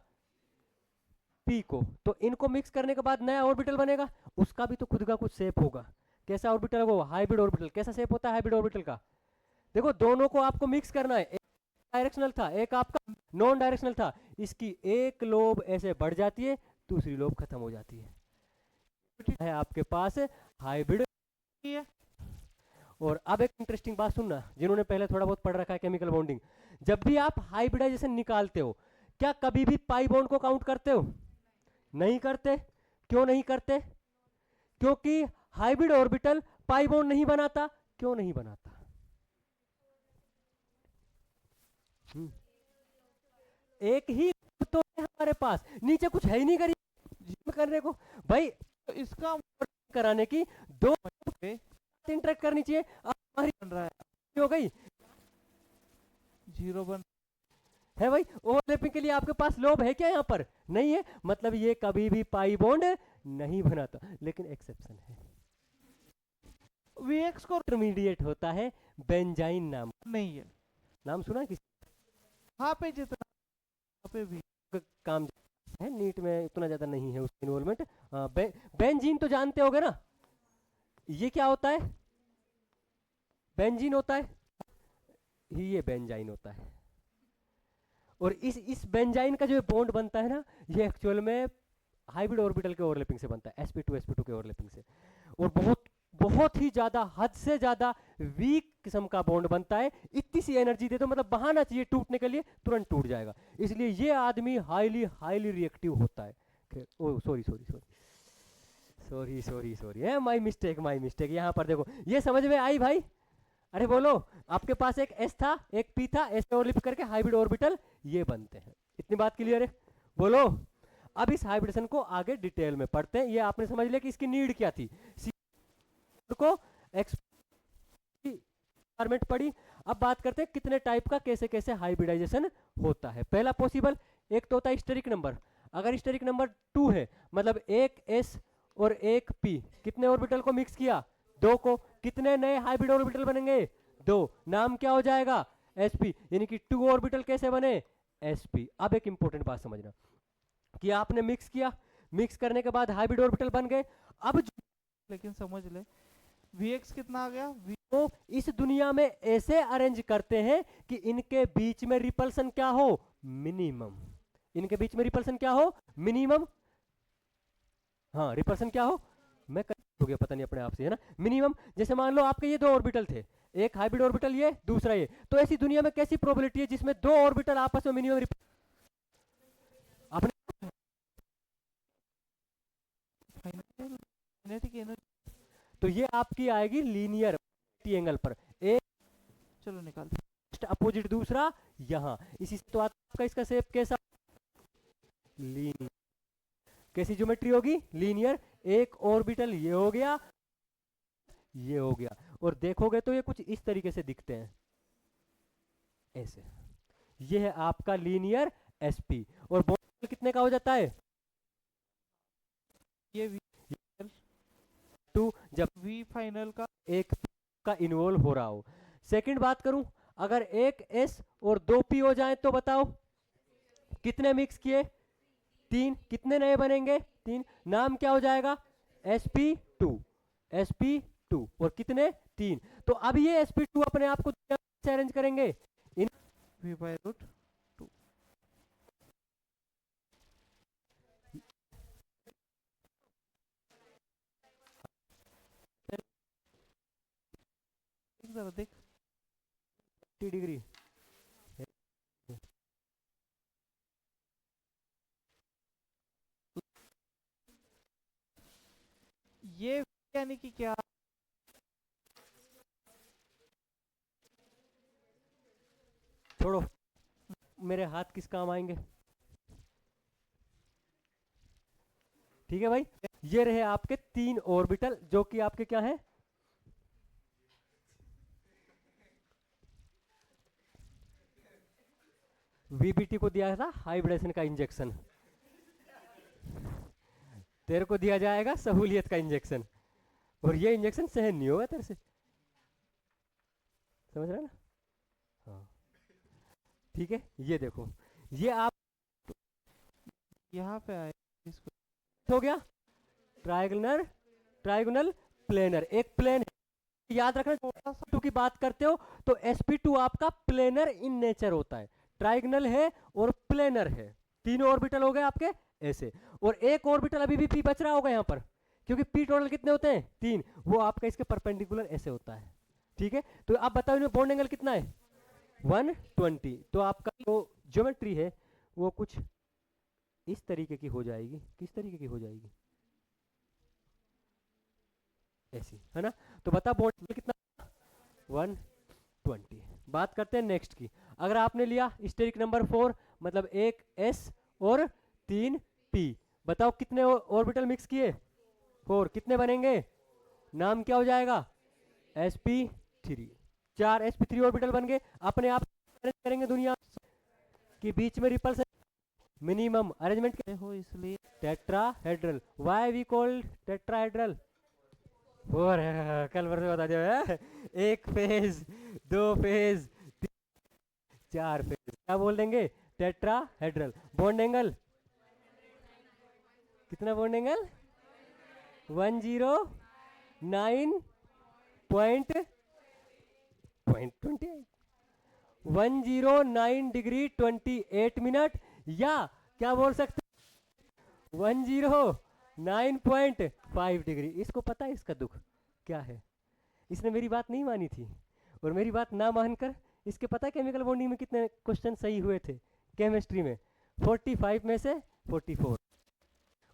p को। तो इनको मिक्स करने के बाद नया ऑर्बिटल बनेगा, उसका भी तो खुद का कुछ शेप होगा। कैसा ऑर्बिटल होगा, हाइब्रिड ऑर्बिटल। कैसा शेप होता है हाइब्रिड ऑर्बिटल का, देखो दोनों को आपको मिक्स करना है, एक डायरेक्शनल था एक आपका नॉन डायरेक्शनल था, इसकी एक लोब ऐसे बढ़ जाती है, दूसरी लोब खत्म हो जाती है आपके पास हाइब्रिड। और अब एक इंटरेस्टिंग बात सुनना, जिन्होंने पहले थोड़ा बहुत पढ़ रखा है केमिकल बॉन्डिंग, जब भी आप हाइब्रिडाइजेशन निकालते हो क्या कभी भी पाई बॉन्ड को काउंट करते हो, नहीं करते। क्यों नहीं करते, क्योंकि हाइब्रिड ऑर्बिटल पाई बॉन्ड नहीं बनाता। क्यों नहीं बनाता, एक ही तो है हमारे पास, नीचे कुछ है ही नहीं करने को भाई। तो इसका कराने की दो इंटरेक्ट करनी चाहिए, अब हमारी बन रहा है हो गई 0 1 है भाई। ओवरलैपिंग के लिए आपके पास लोब है क्या, यहाँ पर नहीं है, मतलब ये कभी भी पाई बॉन्ड नहीं बनाता। लेकिन एक्सेप्शन है, वीएक्स को इंटरमीडिएट होता है बेंजाइन नाम, नहीं है नाम सुना किसी, हाँ पे जितना पे भी काम है, नीट में इतना ज्यादा नहीं है उसकी इन्वॉल्वमेंट। बेंजीन तो जानते होगे ना, ये क्या होता है, बेंजीन होता है, ये बेंजाइन होता है। और इस बेंजाइन का जो बॉन्ड बनता है ना, ये एक्चुअल में हाइब्रिड ऑर्बिटल के ओवरलैपिंग से बनता है, sp2 के ओवरलैपिंग से। और बहुत बहुत ही ज्यादा, हद से ज्यादा वीक किस्म का बॉन्ड बनता है। इतनी सी एनर्जी दे दो, मतलब बहाना चाहिए टूटने के लिए, तुरंत टूट जाएगा। इसलिए ये आदमी हाईली हाईली रिएक्टिव होता है। Oh sorry sorry sorry sorry sorry sorry है, माय मिस्टेक माय मिस्टेक। यहाँ पर देखो, ये समझ में आई भाई, अरे बोलो, आपके पास एक S था एक P था, ऐसे ओवरलैप करके हाइब्रिड ऑर्बिटल ये बनते हैं। इतनी बात क्लियर है, बोलो। अब इस हाइब्रिडेशन को आगे डिटेल में पढ़ते हैं। ये आपने समझ लिया कि इसकी नीड क्या थी, को एक्सपेरिमेंट पढ़ी। अब बात करते हैं कितने टाइप का कैसे कैसे हाइब्रिडाइजेशन होता है। पहला पॉसिबल, एक तो होता है स्टेरिक नंबर। अगर स्टेरिक नंबर 2 है, मतलब एक S और एक P, कितने ऑर्बिटल को मिक्स किया, 2 को, कितने नए हाइब्रिड ऑर्बिटल बनेंगे, 2, नाम क्या हो जाएगा, sp, यानी कि 2 ऑर्बिटल कैसे बने, sp। अब एक इंपॉर्टेंट बात समझना कि आपने मिक्स किया, मिक्स करने के बाद हाइब्रिड ऑर्बिटल बन गए। अब लेकिन समझ ले Vx कितना आ गया, तो इस दुनिया में ऐसे अरेंज करते हैं कि इनके बीच में रिपल्सन क्या हो, मिनिमम। इनके बीच में रिपल्सन क्या हो, मिनिमम। हाँ, रिपल्सन क्या हो, मैं हो गया पता नहीं अपने आप से, है ना, मिनिमम। जैसे मान लो आपके ये 2 ऑर्बिटल थे, एक हाइब्रिड ऑर्बिटल ये, दूसरा ये, तो ऐसी दुनिया में कैसी प्रोबेबिलिटी है जिसमें 2 ऑर्बिटल आपस में मिनिमम अपने, तो ये आपकी आएगी लीनियर एंगल पर, एक चलो निकालते, अपोजिट दूसरा यहां, इसी से तो आपका इसका शेप कैसा, लीनियर। कैसी ज्योमेट्री होगी, लीनियर। एक ऑर्बिटल ये हो गया, ये हो गया, और देखोगे तो ये कुछ इस तरीके से दिखते हैं, ऐसे। ये है आपका लीनियर sp। और बॉन्ड कितने का हो जाता है, ये V2, जब V फाइनल का एक का इन्वॉल्व हो रहा हो। सेकंड बात करूं, अगर एक S और 2 P हो जाए तो बताओ कितने मिक्स किए, 3, कितने नए बनेंगे, 3, नाम क्या हो जाएगा, sp2, sp2, और कितने, 3। तो अब ये sp2 अपने आप को अरेंज करेंगे इन v/2। देख 80 डिग्री। ये यानी कि क्या? छोड़ो, मेरे हाथ किस काम आएंगे। ठीक है भाई, ये रहे आपके 3 ऑर्बिटल जो कि आपके क्या है, वीबीटी को दिया था हाइब्रिडेशन का इंजेक्शन, तेरे को दिया जाएगा सहूलियत का इंजेक्शन, और ये इंजेक्शन सहन नहीं होगा तेरे से, समझ रहे हैं ना। हाँ ठीक है, ये देखो, ये आप यहाँ पे आए इसको। हो गया ट्रायगोनल, ट्रायगोनल प्लेनर, एक प्लेन याद रखना, छोटा सा टू की बात करते हो तो sp2 आपका प्लेनर इन नेचर होता है, ट्रायगोनल है और प्लेनर है, तीनों ऑर्बिटल हो गए आपके ऐसे, और एक ऑर्बिटल अभी भी p बच रहा होगा यहाँ पर, क्योंकि p टोटल कितने होते हैं 3, वो आपका इसके परपेंडिकुलर ऐसे होता है। ठीक है, तो आप बताओ इनमें बॉन्ड एंगल कितना है 120, तो आपका जो ज्योमेट्री है वो कुछ इस तरीके की हो जाएगी, किस तरीके की हो जाएगी, ऐसी है ना। तो बता बॉन्ड एंगल कितना 120। बात करते हैं नेक्स्ट की, अगर आपने लिया स्टेरिक नंबर 4, मतलब एक s और 3 p, बताओ कितने ऑर्बिटल मिक्स किए 4, कितने बनेंगे, नाम क्या हो जाएगा sp3, 4 sp3 ऑर्बिटल बन गए, अपने आप करेंगे दुनिया कि बीच में रिपल्स मिनिमम अरेंजमेंट पे हो इसलिए tetrahedral, why we called tetrahedral, और कल परसों बता दिया है, एक फेज, 2 फेज, 4 फेज, क्या बोल देंगे टेट्राहेड्रल। बॉन्ड एंगल कितना, bond angle 109 point 109 degree 28 minute, या क्या बोल सकते 109.5 डिग्री। इसको पता है इसका दुख क्या है, इसने मेरी बात नहीं मानी थी, और मेरी बात ना मानकर इसके पता है केमिकल बॉन्डिंग में कितने क्वेश्चन सही हुए थे केमिस्ट्री में, 45 में से 44,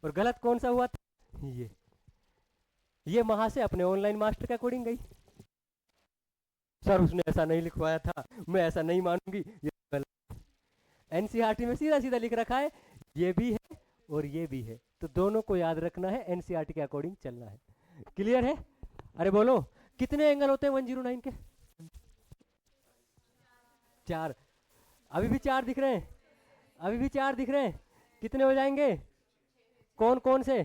और गलत कौन सा हुआ था, ये वहां से अपने ऑनलाइन मास्टर के अकॉर्डिंग गई, सर उसने ऐसा नहीं लिखवाया था, मैं ऐसा नहीं मानूंगी, ये गलत। एनसीईआरटी में सीधा सीधा लिख रखा है, ये भी है और ये भी है, तो दोनों को याद रखना है, एनसीईआरटी के अकॉर्डिंग चलना है। क्लियर है, अरे बोलो कितने एंगल होते हैं 109 के, 4, अभी भी 4 दिख रहे हैं, अभी भी 4 दिख रहे हैं, कितने हो जाएंगे, कौन कौन से,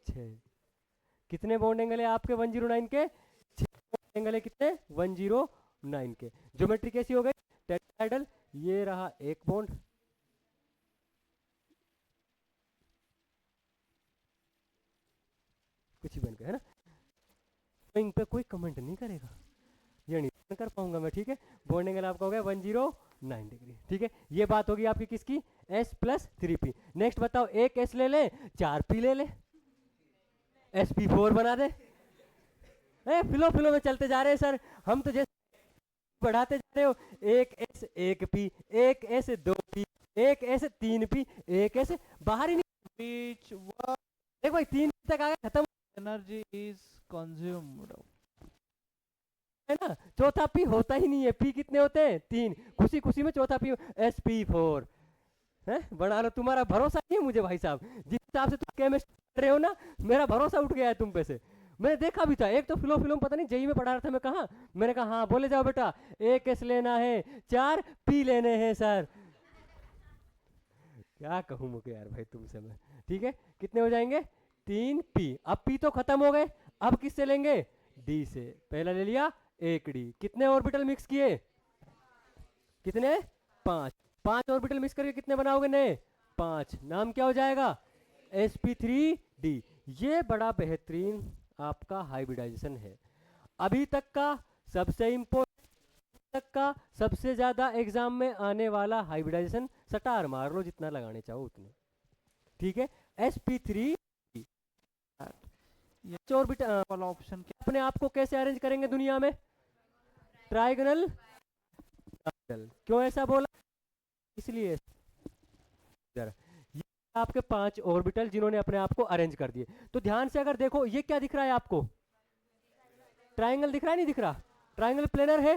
छह, कितने बॉन्ड एंगल है आपके 109 के, 6 बॉन्ड एंगल है कितने 109 के। ज्योमेट्री कैसी हो गई टेट्राहेड्रल, ये रहा एक बॉन्ड, कुछ ही बन गया है ना, इन पे कोई कमेंट नहीं करेगा, ये नहीं कर पाऊंगा मैं, ठीक है। बॉन्ड एंगल आपका हो गया 109 डिग्री, ठीक है। ये बात होगी आपकी किसकी, s प्लस 3p। नेक्स्ट बताओ, एक s ले ले, 4p ले ले, sp4 बना दे, फिलो फिलो में चलते जा रहे हैं सर, हम तो जैसे बढ़ाते जा रहे हो, एक s 1p, एक s 2p, एक s 3p, एक s बाहर ही नहीं, बीच वर्क देख भाई 3 तक आ गया, खत्म एनर्जी इज कंज्यूम्ड, है ना, चौथा पी होता ही नहीं है, पी कितने होते हैं 3, खुशी खुशी में चौथा पी sp4 है, बना लो, तुम्हारा भरोसा नहीं है मुझे भाई साहब, जिस हिसाब से तुम केमिस्ट्री कर रहे हो ना, मेरा भरोसा उठ गया है तुम पे से, मैंने देखा भी था, एक तो फिलो फिल्म पता नहीं जेई में पढ़ा रहा था मैं, कहा मैंने कहा हाँ बोले जाओ बेटा, एक एस लेना है, 4 पी लेने हैं सर, क्या कहूँ मुझे यार भाई तुमसे मैं, ठीक है। कितने हो जाएंगे 3 पी, अब पी तो खत्म हो गए, अब किससे लेंगे डी से, पहला ले लिया एक डी, कितने ऑर्बिटल मिक्स किए, कितने 5, 5 ऑर्बिटल मिक्स करके कितने बनाओगे नए 5, नाम क्या हो जाएगा sp3d। ये बड़ा बेहतरीन आपका हाइब्रिडाइजेशन है, अभी तक का सबसे इंपॉर्टेंट, तक का सबसे ज्यादा एग्जाम में आने वाला हाइब्रिडाइजेशन, सटार मार लो जितना लगाने चाहो उतने, ठीक है। sp3 ये ऑर्बिटल वाला ऑप्शन क्या? अपने आप को कैसे अरेंज करेंगे दुनिया में? ट्राइगोनल। क्यों ऐसा बोला? इसलिए इधर ये आपके 5 ऑर्बिटल जिन्होंने अपने आप को अरेंज कर दिए। तो ध्यान से अगर देखो, ये क्या दिख रहा है आपको? ट्राइंगल दिख रहा है, नहीं दिख रहा? ट्राइंगल प्लेनर है।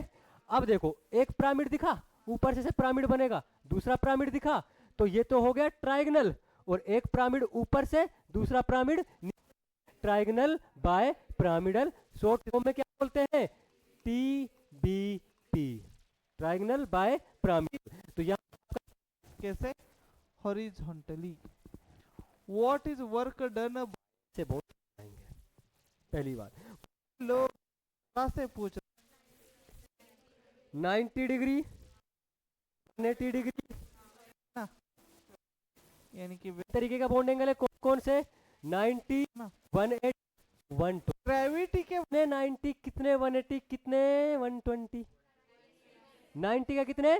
अब देखो, एक पिरामिड दिखा, ऊपर से पिरामिड बनेगा, दूसरा पिरामिड दिखा, तो ये तो हो गया ट्राइगोनल। और एक पिरामिड ऊपर से, दूसरा pyramid, trigonal bi pyramidal. Short form में क्या बोलते हैं? TBP, trigonal bi pyramid. तो यहाँ कैसे? Horizontally. What is work done? से बोल जाएंगे पहली बार। लोग से पूछ 90 डिग्री, 180 डिग्री, यानी कि तरीके का बॉन्ड एंगल है। कौन कौन से? 90, ना। 180, 120। ग्रेविटी के कितने 90, कितने 180, कितने 120? 90 का कितने?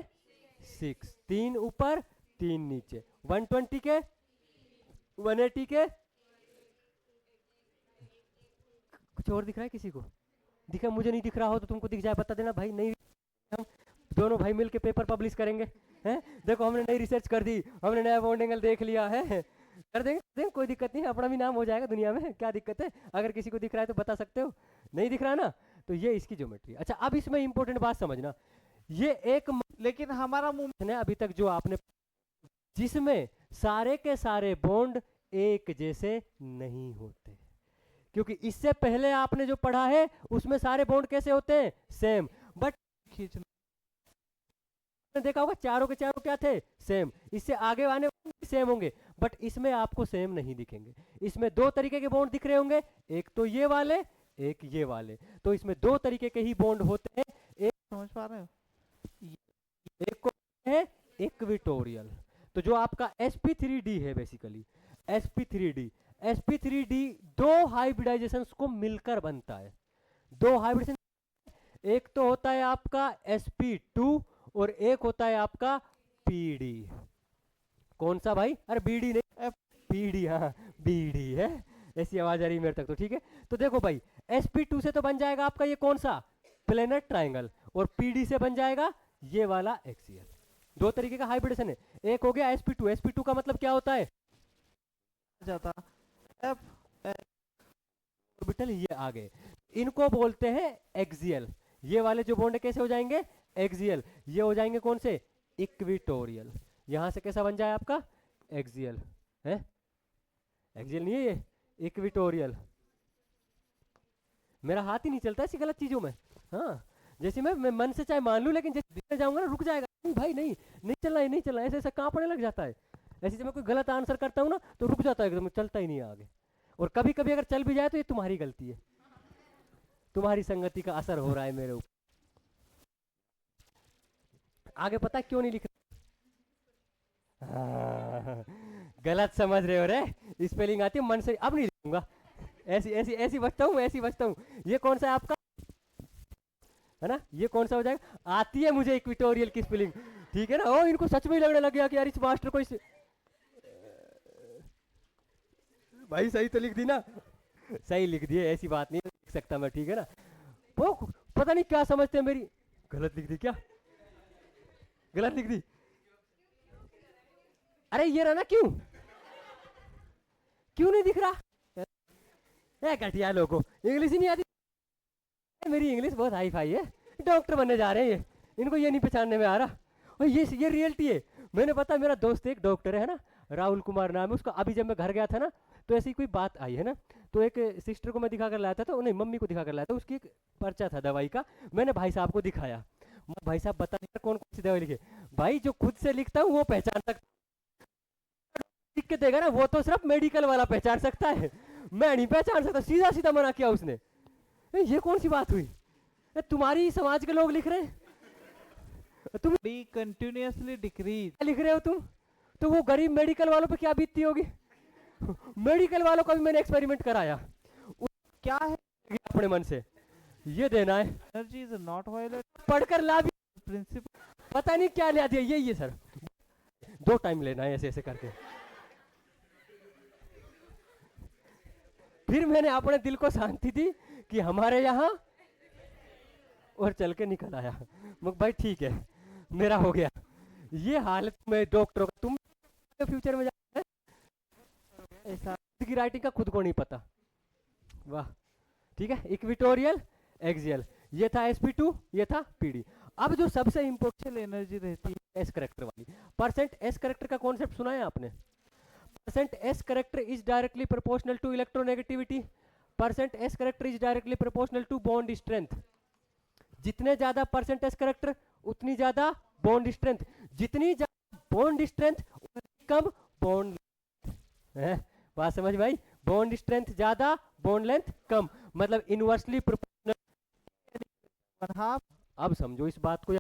6, 3 ऊपर 3 नीचे। 120 के, 180 के, कुछ और दिख रहा है किसी को? दिखा? मुझे नहीं दिख रहा हो तो तुमको दिख जाए बता देना भाई। नहीं, हम दोनों भाई मिलके पेपर पब्लिश करेंगे, हैं? देखो हमने नई रिसर्च कर दी, हमने नया बॉन्ड एंगल देख लिया है, कर देंगे, कोई दिक्कत नहीं है, अपना भी नाम हो जाएगा दुनिया में, क्या दिक्कत है? अगर किसी को दिख रहा है तो बता सकते हो, नहीं दिख रहा ना, तो ये इसकी ज्योमेट्री। अच्छा, अब इसमें इंपॉर्टेंट बात समझना, ये एक लेकिन हमारा मूवमेंट है अभी तक जो आपने, जिसमें सारे के सारे बॉन्ड एक जैसे नहीं होते, क्योंकि इससे पहले आपने जो पढ़ा है उसमें सारे बॉन्ड कैसे होते हैं? सेम। बट खींचना देखा होगा चारों के चारों क्या थे? सेम। इससे आगे आने सेम होंगे, बट इसमें आपको सेम नहीं दिखेंगे। इसमें दो तरीके के बॉन्ड दिख रहे होंगे, एक तो ये वाले, एक ये वाले। तो इसमें दो तरीके के ही बॉन्ड होते हैं। एक समझ पा रहे हो? एक को है इक्विटोरियल। तो जो आपका sp3d है बेसिकली, sp3d दो हाइब्रिडाइजेशंस को मिलकर बनता है। दो हाइब्रिडेशन, एक तो होता है आपका sp2 और एक होता है आपका pd। कौन सा भाई? अरे bd नहीं, pd, हाँ bd है, ऐसी आवाज आ रही मेरे तक तो ठीक है। तो देखो भाई, sp2 से तो बन जाएगा आपका ये कौन सा? Planar triangle. और pd से बन जाएगा ये वाला एक्सियल। दो तरीके का हाइब्रिडेशन है। एक हो गया sp2, sp2 का मतलब क्या होता है? जाता एफ ऑर्बिटल ये आ गए, इनको बोलते हैं एक्सियल। ये वाले जो बॉन्ड कैसे हो जाएंगे? एक्सियल। ये हो जाएंगे कौन से? इक्विटोरियल। यहां से कैसा बन जाए आपका? एक्सियल है, एक्सियल नहीं है ये, इक्विटोरियल। मेरा हाथ ही नहीं चलता ऐसी गलत चीजों में। हाँ, जैसे मैं मन से चाहे मान लूं, लेकिन जैसे दिखने जाऊंगा ना रुक जाएगा, नहीं भाई नहीं, नहीं चलना है, नहीं चलना है, ऐसे ऐसा कांपने लग जाता है। ऐसे जब मैं कोई गलत आंसर करता हूँ ना तो रुक जाता है एकदम, चलता ही नहीं है आगे। और कभी कभी अगर चल भी जाए तो ये तुम्हारी गलती है, तुम्हारी संगति का असर हो रहा है मेरे ऊपर। आगे पता क्यों नहीं लिख रहा? गलत समझ रहे हो रे, स्पेलिंग आती है मन से, अब नहीं लिखूंगा, ऐसी ऐसी ऐसी बचता हूँ, ऐसी बचता हूँ। ये कौन सा है आपका? है ना, ये कौन सा हो जाएगा? आती है मुझे इक्विटोरियल की स्पेलिंग, ठीक है ना। ओ, इनको सच में ही लगने लग गया कि यार इस मास्टर को इस भाई सही तो लिख दी ना, सही लिख दिए, ऐसी बात नहीं लिख सकता मैं, ठीक है ना। वो पता नहीं क्या समझते हैं मेरी, गलत लिख दी क्या? गलत लिख दी? अरे ये रहा ना, क्यों क्यों नहीं दिख रहा? ए घटिया लोगों, इंग्लिश ही नहीं आती। मेरी इंग्लिश बहुत हाई फाई है, डॉक्टर बनने जा रहे हैं ये, इनको ये नहीं पहचानने में आ रहा। और ये रियलिटी है। मैंने पता, मेरा दोस्त एक डॉक्टर है ना, राहुल कुमार नाम है उसका। अभी जब मैं घर गया था ना तो ऐसी कोई बात आई है ना, तो एक सिस्टर को मैं दिखा कर लाया था, तो नहीं मम्मी को दिखा कर लाया था, उसकी एक पर्चा था दवाई का, मैंने भाई साहब को दिखाया। भाई साहब बता नहीं कौन कौन सी दवाई लिखे। भाई जो खुद से लिखता हूँ वो पहचान सकता, लिख के देगा ना वो तो सिर्फ मेडिकल वाला पहचान सकता है, मैं नहीं पहचान सकता। सीधा सीधा मना किया उसने। ये कौन सी बात हुई? तुम्हारी समाज के लोग लिख रहे हैं, तुम कंटिन्यूअसली डिक्रीज लिख रहे हो तुम, तो वो गरीब मेडिकल वालों पे क्या बीतती होगी? मेडिकल वालों का भी मैंने एक्सपेरिमेंट कराया, क्या है? अपने मन से ये देना है, एनर्जी इज नॉट वायलेट पढ़कर ला भी प्रिंसिपल। पता नहीं क्या ले दिया। ये सर 2 टाइम लेना है ऐसे ऐसे करके। फिर मैंने अपने दिल को शांति दी कि हमारे यहाँ, और चल के निकल आया। भाई ठीक है, मेरा हो गया। ये हालत में डॉक्टर का, तुम फ्यूचर में जाते हैं ऐसा की राइटिंग का खुद को नहीं पता। वाह, ठीक है। इक्विटोरियल, एक्सियल, ये था sp2, ये था pd। अब जो सबसे इंपॉर्टेंट एनर्जी रहती है एस करेक्टर वाली, परसेंट एस करेक्टर का कॉन्सेप्ट सुना है आपने? Percent s character is directly proportional to electronegativity. Percent s character is directly proportional to bond strength. जितने ज्यादा परसेंट एस करेक्टर उतनी ज्यादा बॉन्ड स्ट्रेंथ, जितनी ज्यादा बॉन्ड स्ट्रेंथ उतनी कम बॉन्ड है। बात समझ भाई? बॉन्ड स्ट्रेंथ ज्यादा, बॉन्ड लेंथ कम, मतलब इनवर्सली प्रोपोर्शनल। अब समझो इस बात को।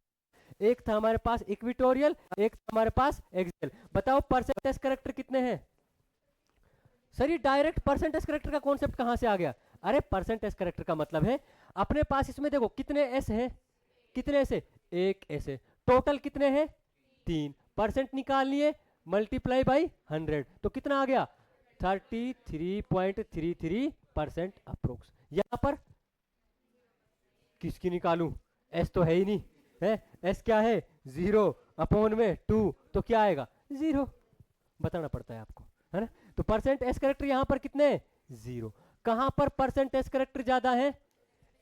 एक था हमारे पास इक्विटोरियल, एक था हमारे पास एक्सियल। बताओ परसेंटेज करेक्टर कितने हैं? सर ये डायरेक्ट परसेंटेज करेक्टर का कॉन्सेप्ट कहां से आ गया? अरे परसेंटेज करेक्टर का मतलब है अपने पास इसमें देखो कितने एस हैं, कितने एस है? एक एस है। टोटल कितने हैं? 3। परसेंट निकाल लिए, मल्टीप्लाई बाई 100, तो कितना आ गया? 33.33% अप्रोक्स। यहां पर किसकी निकालूं? एस तो है ही नहीं है। एस क्या है? 0 अपॉन में 2, तो क्या आएगा? 0। बताना पड़ता है आपको, है ना? तो परसेंट एस करेक्टर यहां पर कितने? 0। कहां पर परसेंट एस करेक्टर ज्यादा है?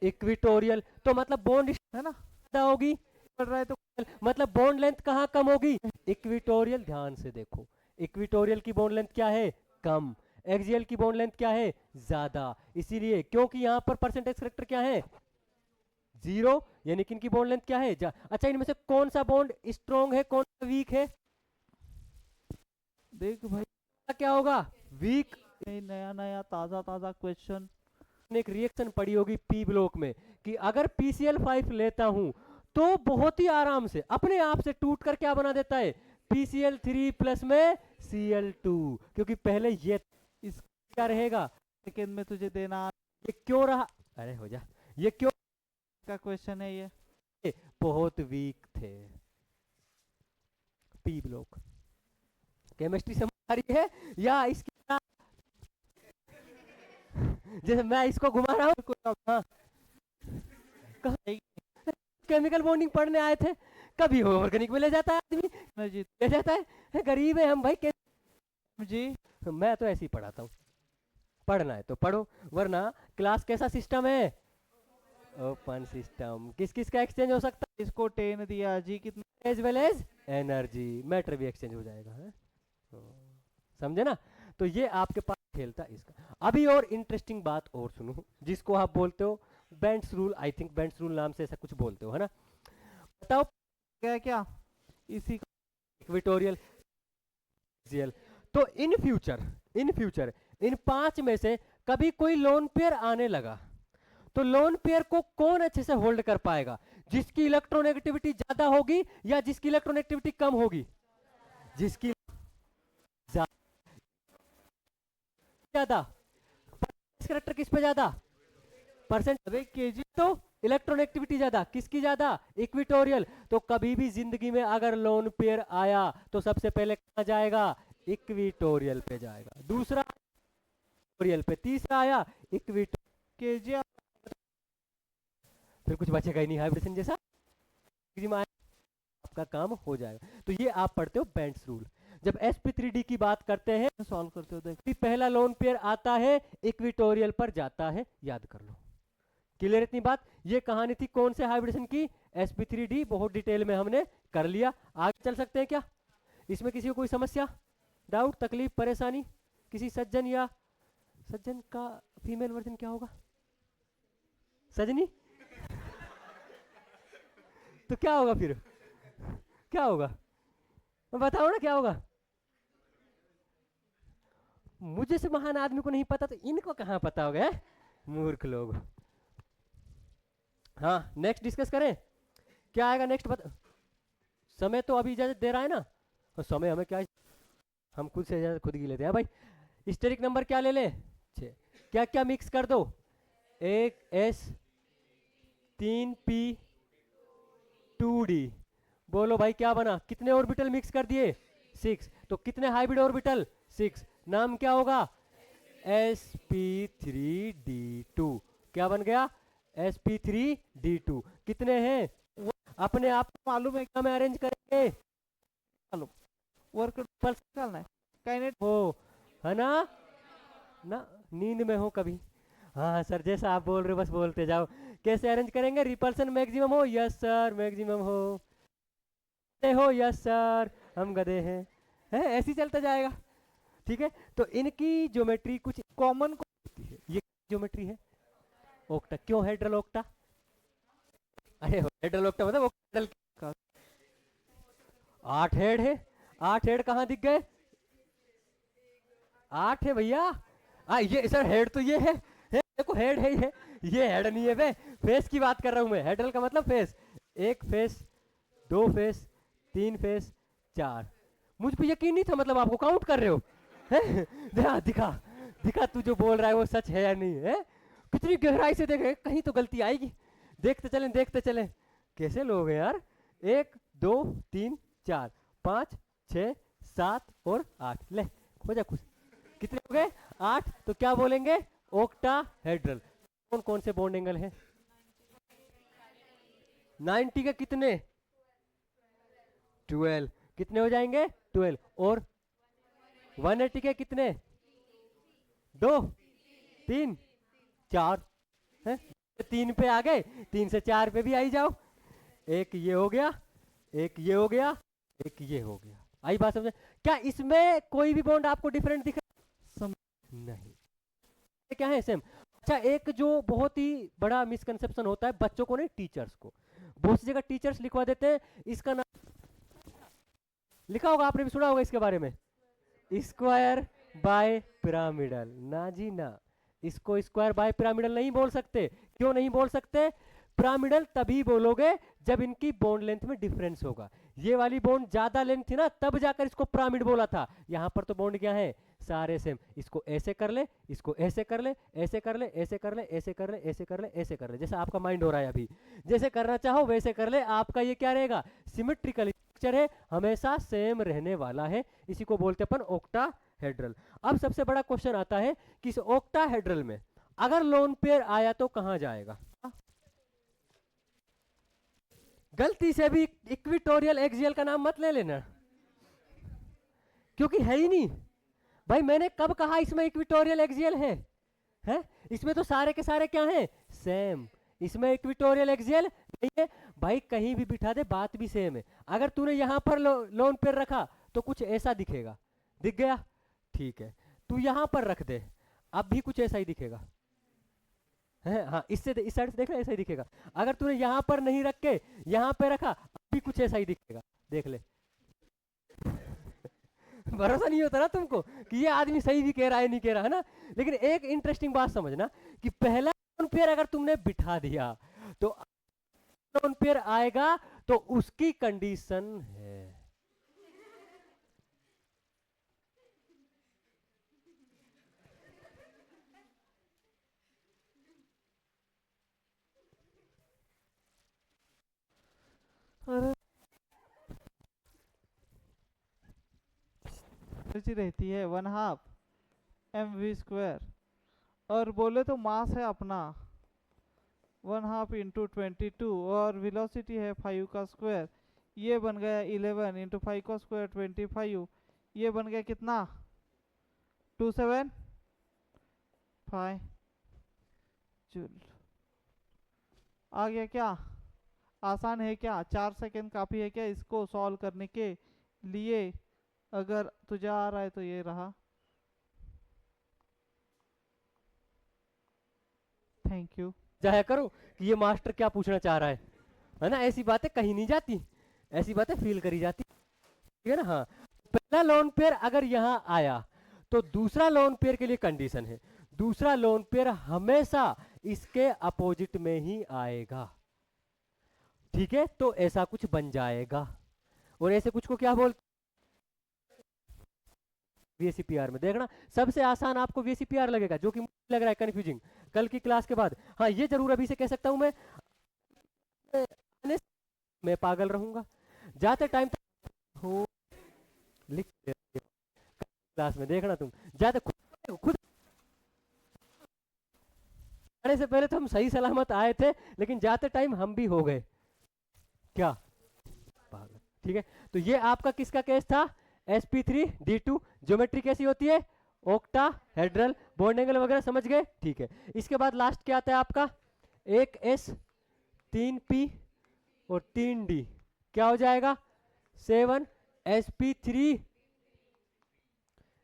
इक्विटोरियल। तो मतलब बॉन्ड है ना ज्यादा होगी, पड़ रहा है तो मतलब बॉन्ड लेंथ कहां कम होगी? इक्विटोरियल। ध्यान से देखो, इक्विटोरियल की बॉन्ड लेंथ क्या है? कम। एक्सियल की बॉन्ड लेंथ क्या है? ज्यादा। इसीलिए क्योंकि यहां पर परसेंटेज करेक्टर क्या है? 0, यानी कि इनकी बॉन्ड लेंथ क्या है? अच्छा, इनमें से कौन सा बॉन्ड स्ट्रॉन्ग है, कौन सा वीक है? देख भाई क्या होगा? वीक। नया नया ताजा ताजा क्वेश्चन। एक रिएक्शन पड़ी होगी पी ब्लॉक में कि अगर PCl5 लेता हूं तो बहुत ही आराम से अपने आप से टूट कर क्या बना देता है? PCl3 प्लस में Cl2, क्योंकि पहले ये इस क्या रहेगा सेकेंड में तुझे देना। ये क्यों रहा? अरे हो जा, ये क्यों का क्वेश्चन है ये? बहुत वीक थे पी ब्लॉक। केमिस्ट्री समझ आ रही है या इसकी जैसे मैं इसको घुमा रहा हूँ? हाँ, केमिकल बॉन्डिंग पढ़ने आए थे, कभी ऑर्गेनिक में ले जाता है आदमी, ले जाता है। गरीब है हम भाई जी। मैं तो ऐसे ही पढ़ाता हूँ, पढ़ना है तो पढ़ो, वरना क्लास कैसा सिस्टम है? Open system. किस किस का एक्सचेंज हो सकता है? इसको 10 दिया जी, कितना as well as energy, matter भी एक्सचेंज हो जाएगा है? समझे ना? तो ये आपके पास खेलता इसका। अभी और इंटरेस्टिंग बात और सुनो, जिसको आप बोलते हो Bent's rule. I think Bent's rule नाम से ऐसा कुछ बोलते हो, है ना? बताओ क्या क्या इसी इक्विटोरियल, एक्सियल। तो इन फ्यूचर इन 5 में से कभी कोई लोन पेयर आने लगा तो लोन पेयर को कौन अच्छे से होल्ड कर पाएगा? जिसकी इलेक्ट्रोनेगेटिविटी ज्यादा होगी या जिसकी इलेक्ट्रोनेगेटिविटी कम होगी? जिसकी ज्यादा। करेक्टर किस पे ज्यादा? परसेंट। अरे केजी तो इलेक्ट्रोनेगेटिविटी ज्यादा, किसकी ज्यादा? इक्विटोरियल। तो कभी भी जिंदगी में अगर लोन पेयर आया तो सबसे पहले कहां जाएगा? इक्विटोरियल पे जाएगा। दूसरा इक्विटोरियल पे, तीसरा आया इक्विटोरियल, फिर कुछ बचेगा ही नहीं हाइब्रिडेशन जैसा, आपका काम हो जाएगा। तो ये आप पढ़ते हो बेंट्स रूल। जब sp3d की बात करते हैं, सॉल्व करते हो, देखो पहला लोन पेयर आता है इक्विटोरियल पर जाता है, याद कर लो। क्लियर इतनी बात? ये कहानी थी कौन से हाइब्रिडेशन की? sp3d। बहुत डिटेल में हमने कर लिया। आगे चल सकते हैं क्या? इसमें किसी को कोई समस्या, डाउट, तकलीफ, परेशानी? किसी सज्जन या सज्जन का फीमेल वर्जन क्या होगा? सजनी। तो क्या होगा फिर? क्या होगा बताओ ना, क्या होगा? मुझे से महान आदमी को नहीं पता तो इनको कहां पता होगा? मूर्ख लोग। हाँ, नेक्स्ट डिस्कस करें, क्या आएगा नेक्स्ट बता। समय तो अभी इजाजत दे रहा है ना, और समय हमें क्या, हम खुद से इजाजत खुद की लेते हैं भाई। स्टेरिक नंबर क्या ले ले? 6। क्या क्या मिक्स कर दो? 1s 3p 2d। बोलो भाई क्या बना? कितने ऑर्बिटल मिक्स कर दिए? 6। तो कितने हाइब्रिड ऑर्बिटल? 6। नाम क्या होगा? sp3d2। क्या बन गया? sp3d2। कितने हैं? अपने आप को मालूम है क्या में अरेंज करेंगे? मालूम, वर्क पर निकालना है, काइनेट हो, है ना? ना नींद में हो कभी? हाँ सर, जैसा आप बोल रहे हो बस बोलते जाओ। कैसे अरेंज करेंगे? रिपल्सन मैक्सिमम हो? यस सर मैक्सिमम हो। हो? यस सर हम गधे हैं। है ऐसे ही चलता जाएगा। ठीक है, तो इनकी ज्योमेट्री कुछ कॉमन होती है। ये ज्योमेट्री है ओक्टा। क्यों हेड्रल ओक्टा? अरे हेड्रल ओक्टा मतलब हेड्रल का 8 हेड है। 8 हेड कहाँ दिख गए? 8 है भैया। ये सर हेड तो ये है, देखो हेड है ये हेड नहीं है बे। फेस की बात कर रहा हूं मैं। हेड्रल का मतलब फेस। एक फेस, दो फेस, तीन फेस, चार। मुझ पे यकीन नहीं था, मतलब आपको काउंट कर रहे हो? दिखा दिखा दिखा, तू जो बोल रहा है वो सच है या नहीं है? कितनी गहराई से देखे, कहीं तो गलती आएगी। देखते चलें देखते चलें। कैसे लोग हैं यार? 1 2 3 4 5 6 7 और 8। ले हो जा खुश। कितने हो गए? 8। तो क्या बोलेंगे? ओक्टाहेड्रल। कौन कौन से बॉन्ड एंगल हैं? 90 के कितने? 12। कितने हो जाएंगे? 12। और 180 के कितने? 2 3 4 है। 3 पे आ गए, 3 से 4 पे भी आई जाओ। एक ये हो गया, एक ये हो गया, एक ये हो गया। आई बात समझे? क्या इसमें कोई भी बॉन्ड आपको डिफरेंट दिख रहा? नहीं, क्या है सेम। अच्छा, एक जो बहुत ही बड़ा मिसकंसेप्शन होता है बच्चों को नहीं, टीचर्स को। बहुत सी जगह टीचर्स लिखवा देते हैं, इसका नाम लिखा होगा, आपने भी सुना होगा इसके बारे में, स्क्वायर बाय पिरामिडल। ना जी ना, इसको स्क्वायर बाय पिरामिडल नहीं बोल सकते। क्यों नहीं बोल सकते? पिरामिडल तभी बोलोगे जब इनकी बॉन्ड लेंथ में डिफरेंस होगा। ये वाली बॉन्ड ज्यादा लेंथ थी ना, तब जाकर इसको पिरामिड बोला था। यहां पर तो बॉन्ड क्या है? सारे सेम। इसको ऐसे कर ले, इसको ऐसे कर ले, ऐसे कर ले, ऐसे कर ले, ऐसे कर ले, ऐसे कर ले, ऐसे कर ले, जैसे आपका माइंड हो रहा है अभी। जैसे करना चाहो वैसे कर ले, आपका ये क्या रहेगा? सिमेट्रिकल स्ट्रक्चर है, हमेशा सेम रहने वाला है। इसी को बोलते अपन ओक्टाहेड्रल। अब सबसे बड़ा क्वेश्चन आता है कि इस ओक्टाहेड्रल में अगर लोन पेयर आया तो कहां जाएगा? गलती से भी इक्विटोरियल एक्सियल का नाम मत ले लेना, क्योंकि है ही नहीं। भाई मैंने कब कहा इसमें इक्विटोरियल एक्सियल है? इसमें तो सारे के सारे क्या हैं? सेम। इसमें इक्विटोरियल एक्सियल नहीं है भाई, कहीं भी बिठा दे बात भी सेम है। अगर तूने यहां पर लोन पेयर रखा तो कुछ ऐसा दिखेगा, दिख गया? ठीक है, तू यहां पर रख दे, अब भी कुछ ऐसा ही दिखेगा है। हाँ, इससे इस साइड से देख ले, ऐसा ही दिखेगा। अगर तूने यहां पर नहीं रख के यहां पे रखा, अब भी कुछ ऐसा ही दिखेगा, देख ले। भरोसा नहीं होता ना तुमको कि ये आदमी सही भी कह रहा है नहीं कह रहा है ना। लेकिन एक इंटरेस्टिंग बात समझना कि पहला लोन पेयर अगर तुमने बिठा दिया तो लोन पेयर आएगा तो उसकी कंडीशन है। एनर्जी रहती है 1/2 mv²। और बोले तो मास है अपना 1/2 × 22 और वेलोसिटी है 5 का स्क्वायर। ये बन गया 11 × 5 का स्क्वायर 25। ये बन गया कितना? 275 जूल। आ गया क्या? आसान है क्या? 4 सेकंड काफ़ी है क्या इसको सॉल्व करने के लिए? अगर तुझे आ रहा है तो ये रहा। Thank you. जाया करो कि ये मास्टर क्या पूछना चाह रहा है ना। ऐसी बातें कहीं नहीं जाती, ऐसी बातें फील करी जाती, ठीक है ना। हाँ, पहला लोन पेयर अगर यहां आया तो दूसरा लोन पेयर के लिए कंडीशन है, दूसरा लोन पेयर हमेशा इसके अपोजिट में ही आएगा। ठीक है, तो ऐसा कुछ बन जाएगा। और ऐसे कुछ को क्या बोलते? वीएसीपीआर में देखना सबसे आसान आपको वीएसीपीआर लगेगा, जो कि मुझे लग रहा है कंफ्यूजिंग। कल की क्लास के बाद हाँ, ये जरूर अभी से कह सकता हूं मैं पागल रहूंगा जाते टाइम हो। लिख क्लास में देखना तुम जाते खुद आने से पहले तो हम सही सलामत आए थे, लेकिन जाते टाइम हम भी हो गए क्या, पागल। ठीक है, तो ये आपका किसका केस था, sp3d2। ज्योमेट्री कैसी होती है, ओक्टा हेड्रल, बॉन्ड एंगल वगैरह समझ गए। ठीक है, इसके बाद लास्ट क्या आता है आपका, एक s 3p और 3d, क्या हो जाएगा 7 sp3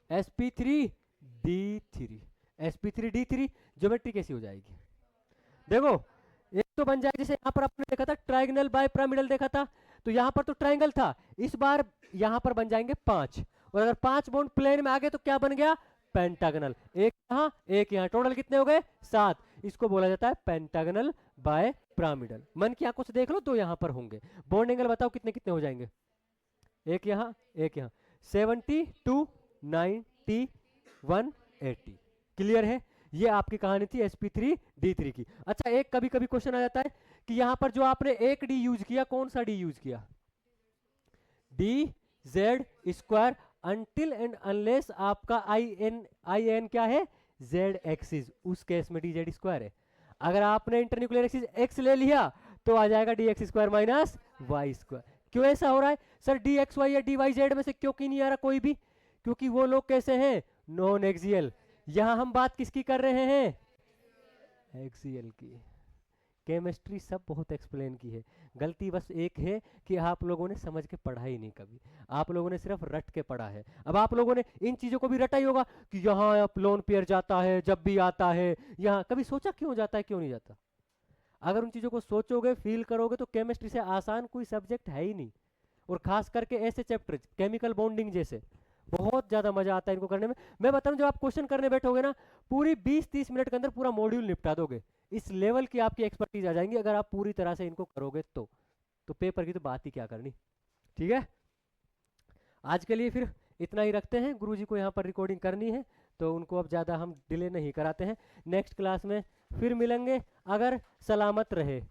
sp3d3। ज्योमेट्री कैसी हो जाएगी, देखो एक तो बन जाएगा जैसे यहाँ पर आपने देखा था ट्राइगोनल बाय पिरामिडल देखा था, तो यहाँ पर तो ट्राइंगल था, इस बार यहाँ पर बन जाएंगे 5, और अगर 5 बॉन्ड प्लेन में आ गए तो क्या बन गया, पेंटागनल। एक यहाँ एक यहाँ, टोटल कितने हो गए 7। इसको बोला जाता है पेंटागनल बाय पिरामिडल। मन की आंखों से देख लो, तो यहाँ पर होंगे। बॉन्ड एंगल बताओ कितने कितने हो जाएंगे, एक यहाँ एक यहाँ, 70 2 90 180। क्लियर है, ये आपकी कहानी थी sp3d3 की। अच्छा, एक कभी कभी क्वेश्चन आ जाता है कि यहाँ पर जो आपने एक डी यूज किया, कौन सा डी यूज किया, D z square, until and unless आपका आई एन क्या है, जेड एक्सिस, उस केस में डी जेड स्क्वायर है। अगर आपने इंटरन्यूक्लियर एक्सिस एक्स ले लिया तो आ जाएगा d x square minus y square. क्यों ऐसा हो रहा है सर, डी एक्स वाई या डी वाई जेड में से क्यों की नहीं आ रहा कोई भी, क्योंकि वो लोग कैसे हैं, नॉन एक्सियल। यहां हम बात किसकी कर रहे हैं, एक्सियल की। केमिस्ट्री सब बहुत एक्सप्लेन की है, गलती बस एक है कि आप लोगों ने समझ के पढ़ा ही नहीं कभी, आप लोगों ने सिर्फ रट के पढ़ा है। अब आप लोगों ने इन चीजों को भी रटा ही होगा कि यहाँ लोन पेयर जाता है, जब भी आता है यहाँ, कभी सोचा क्यों जाता है क्यों नहीं जाता। अगर उन चीजों को सोचोगे फील करोगे तो केमिस्ट्री से आसान कोई सब्जेक्ट है ही नहीं, और खास करके ऐसे चैप्टर केमिकल बॉन्डिंग जैसे, बहुत ज्यादा मजा आता है इनको करने में। मैं बता रहा हूं, जब आप क्वेश्चन करने बैठोगे ना, पूरी 20-30 मिनट के अंदर पूरा मॉड्यूल निपटा दोगे। इस लेवल की आपकी एक्सपर्टीज आ जाएंगी अगर आप पूरी तरह से इनको करोगे तो पेपर की तो बात ही क्या करनी। ठीक है, आज के लिए फिर इतना ही रखते हैं। गुरुजी को यहाँ पर रिकॉर्डिंग करनी है तो उनको अब ज़्यादा हम डिले नहीं कराते हैं। नेक्स्ट क्लास में फिर मिलेंगे, अगर सलामत रहे।